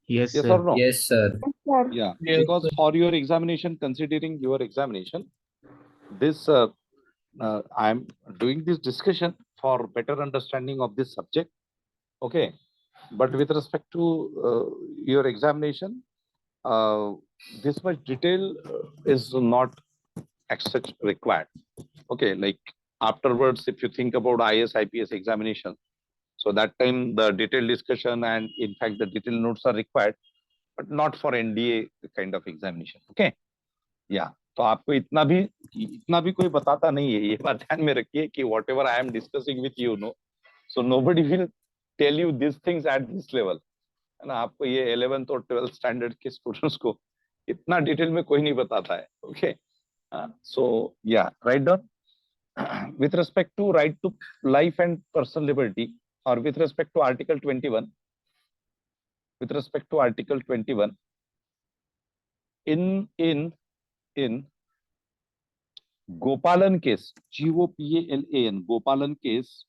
Yes, Yes sir. or no? Yes, sir. sir. Yeah, Yes, because sir. for your examination, considering your examination, this I am doing this discussion for better understanding of this subject. Okay, but with respect to your examination, this much detail is not as such required. Okay, like afterwards, if you think about IAS IPS examination, so that time the detailed discussion and in fact the detailed notes are required, but not for NDA kind of examination. Okay, yeah. तो आपको इतना भी कोई बताता नहीं है, ये बात ध्यान में रखिए कि whatever I am discussing with you, no, so nobody will tell you these things at this level. है ना, आपको ये 11th और 12th स्टैंडर्ड के स्टूडेंट्स को इतना डिटेल में कोई नहीं बताता है. Okay, so yeah, write down with respect to right to life and personal liberty, or with respect to article 21, with respect to article 21, in Gopalan case, GOPALAN, Gopalan case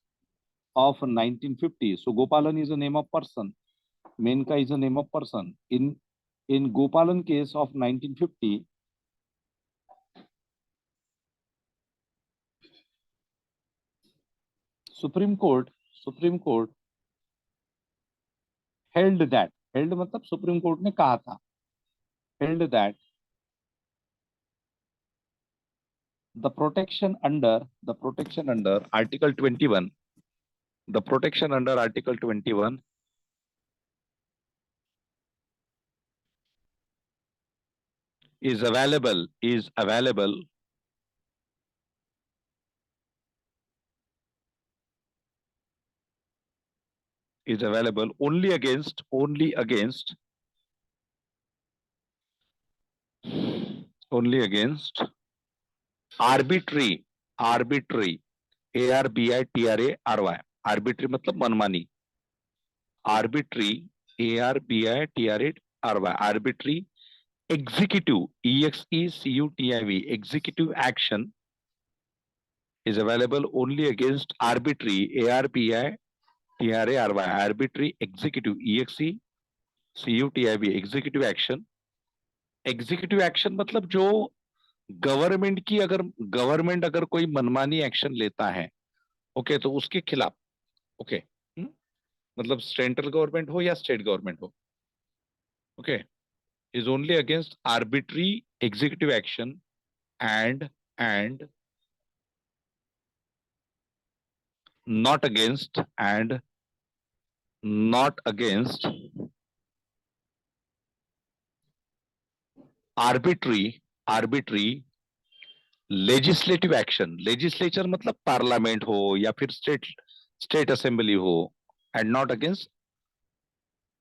of 1950. So Gopalan is a name of person, Menka is a name of person. In Gopalan case of 1950, Supreme Court held that, held मतलब Supreme Court ने कहा था, held that the protection under article 21, the protection under article 21 is available only against arbitrary, ARBI TRARY, arbitrary मतलब मनमानी, arbitrary ARBI TRARY, arbitrary executive, EXECUTIV, executive action is available only against arbitrary ARBI TRARY, arbitrary executive, EXECUTIV, executive action. Executive action मतलब जो government अगर कोई मनमानी action लेता है, okay, तो उसके खिलाफ, ओके, मतलब सेंट्रल गवर्नमेंट हो या स्टेट गवर्नमेंट हो, okay, is only against arbitrary executive action and not against arbitrary legislative action. Legislature मतलब पार्लियामेंट हो या फिर स्टेट असेंबली हो, एंड नॉट अगेंस्ट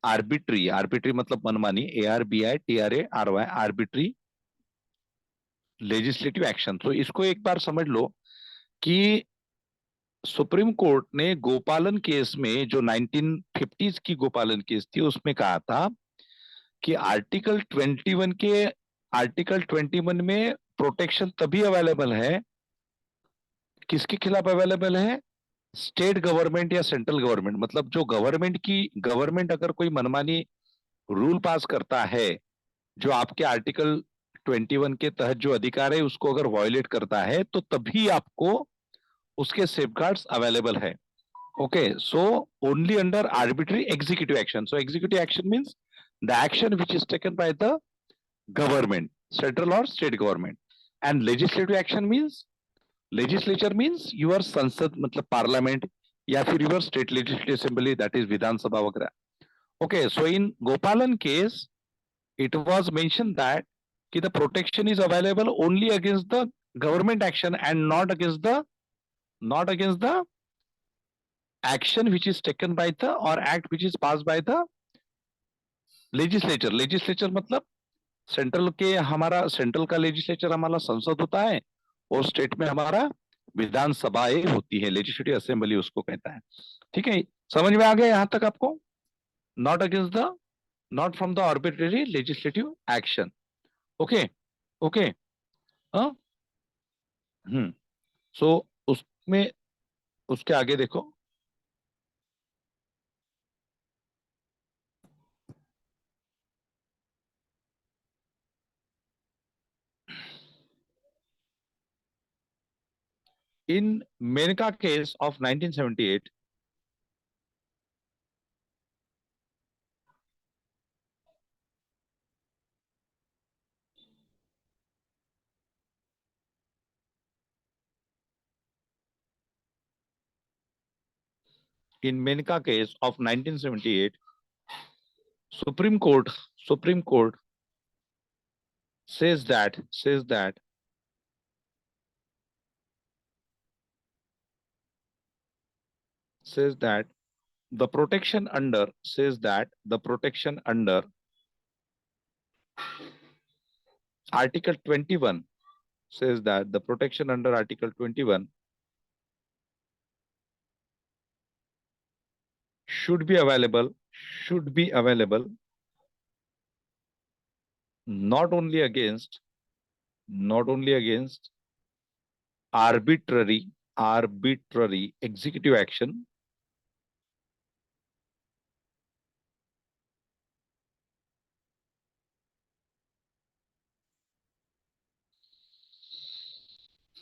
आर्बिट्री मतलब मनमानी, ARBI TRARY, arbitrary legislative action. तो इसको एक बार समझ लो कि सुप्रीम कोर्ट ने गोपालन केस में, जो 1950s की गोपालन केस थी, उसमें कहा था कि आर्टिकल 21 में प्रोटेक्शन तभी अवेलेबल है, किसके खिलाफ अवेलेबल है? स्टेट गवर्नमेंट या सेंट्रल गवर्नमेंट. मतलब जो गवर्नमेंट अगर कोई मनमानी रूल पास करता है, जो आपके आर्टिकल 21 के तहत जो अधिकार है उसको अगर वायोलेट करता है, तो तभी आपको उसके सेफगार्ड्स अवेलेबल है. Okay, so only under arbitrary executive action. So executive action means the action which is taken by the government, central और state government. And legislative action means, legislature means your संसद मतलब parliament, या फिर your state legislative assembly, that is Vidhan Sabha वगैरह. Okay, so in Gopalan case it was mentioned that the protection is available only against the government action and not against the action which is taken by the or act which is passed by the legislature. Legislature मतलब central का legislature हमारा संसद होता है, और state में हमारा विधानसभाएं होती है, लेजिस्लेटिव असेंबली उसको कहता है. ठीक है, समझ में आ गया यहां तक आपको? Not against the not from the arbitrary legislative action. Okay, okay. So उसमें उसके आगे देखो. In Menka case of 1978, Supreme Court says that the protection under Article 21 says that the protection under Article 21 should be available not only against arbitrary executive action,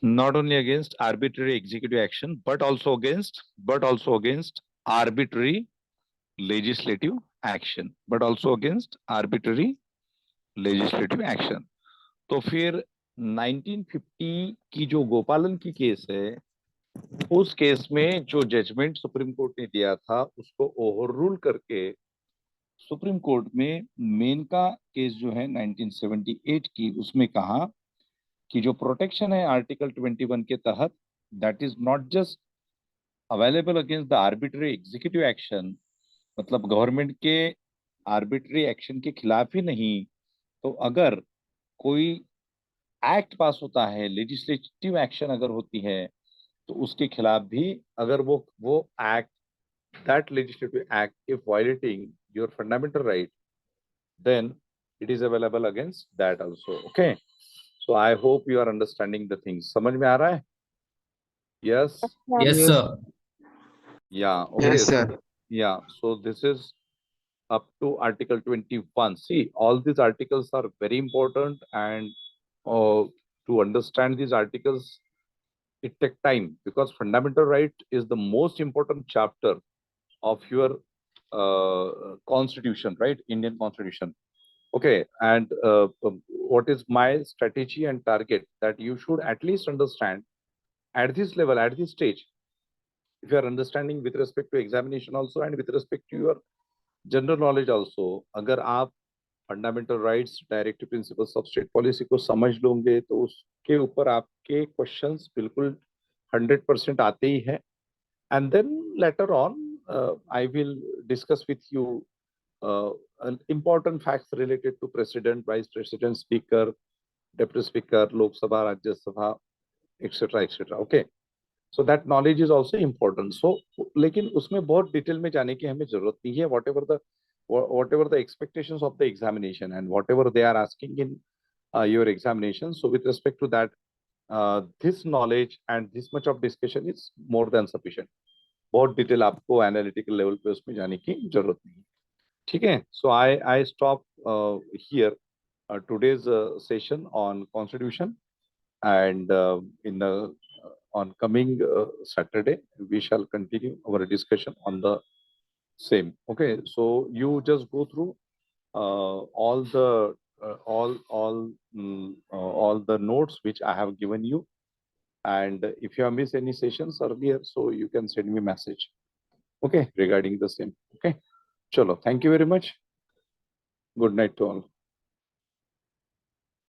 not only against arbitrary executive action, but also against arbitrary legislative action, तो फिर 1950 की जो गोपालन की case है, उस case में जो जजमेंट सुप्रीम कोर्ट ने दिया था उसको ओवररूल करके सुप्रीम कोर्ट में मेनका केस जो है 1978 की, उसमें कहा कि जो प्रोटेक्शन है आर्टिकल 21 के तहत, that is not just available against the arbitrary executive action, मतलब गवर्नमेंट के आर्बिट्री एक्शन के खिलाफ ही नहीं, तो अगर कोई एक्ट पास होता है, लेजिस्लेटिव एक्शन अगर होती है, तो उसके खिलाफ भी अगर वो act, that legislative act if violating your fundamental right, then it is available against that also. Okay, so I hope you are understanding the things. समझ में आ रहा है? Yes. Yes, sir. Yeah. Okay. Yes, sir. Yeah, so this is up to Article 21. See, all these articles are very important, and to understand these articles, it takes time, because fundamental right is the most important chapter of your constitution, right? Indian constitution. Okay, and what is my strategy and target, that you should at least understand at this level, at this stage, if you are understanding with respect to examination also and with respect to your general knowledge also, अगर आप fundamental rights, directive principles of state policy को समझ लोगे तो उसके ऊपर आपके questions बिल्कुल 100% आते ही है. And then later on I will discuss with you important facts related to president, vice president, speaker, deputy speaker, lok sabha, rajya sabha, etc. Okay, so that knowledge is also important. So लेकिन उसमें बहुत detail में जाने की हमें जरूरत नहीं है. whatever the expectations of the examination and whatever they are asking in your examination, so with respect to that, this knowledge and this much of discussion is more than sufficient. बहुत detail आपको analytical level पे उसमें जाने की जरूरत नहीं. ठीक है? So I stop here today's session on constitution, and in the on coming Saturday we shall continue our discussion on the same. Okay, so you just go through all the notes which I have given you, and if you have missed any sessions earlier, so you can send me message, okay, regarding the same. Okay, chalo, thank you very much. Good night to all.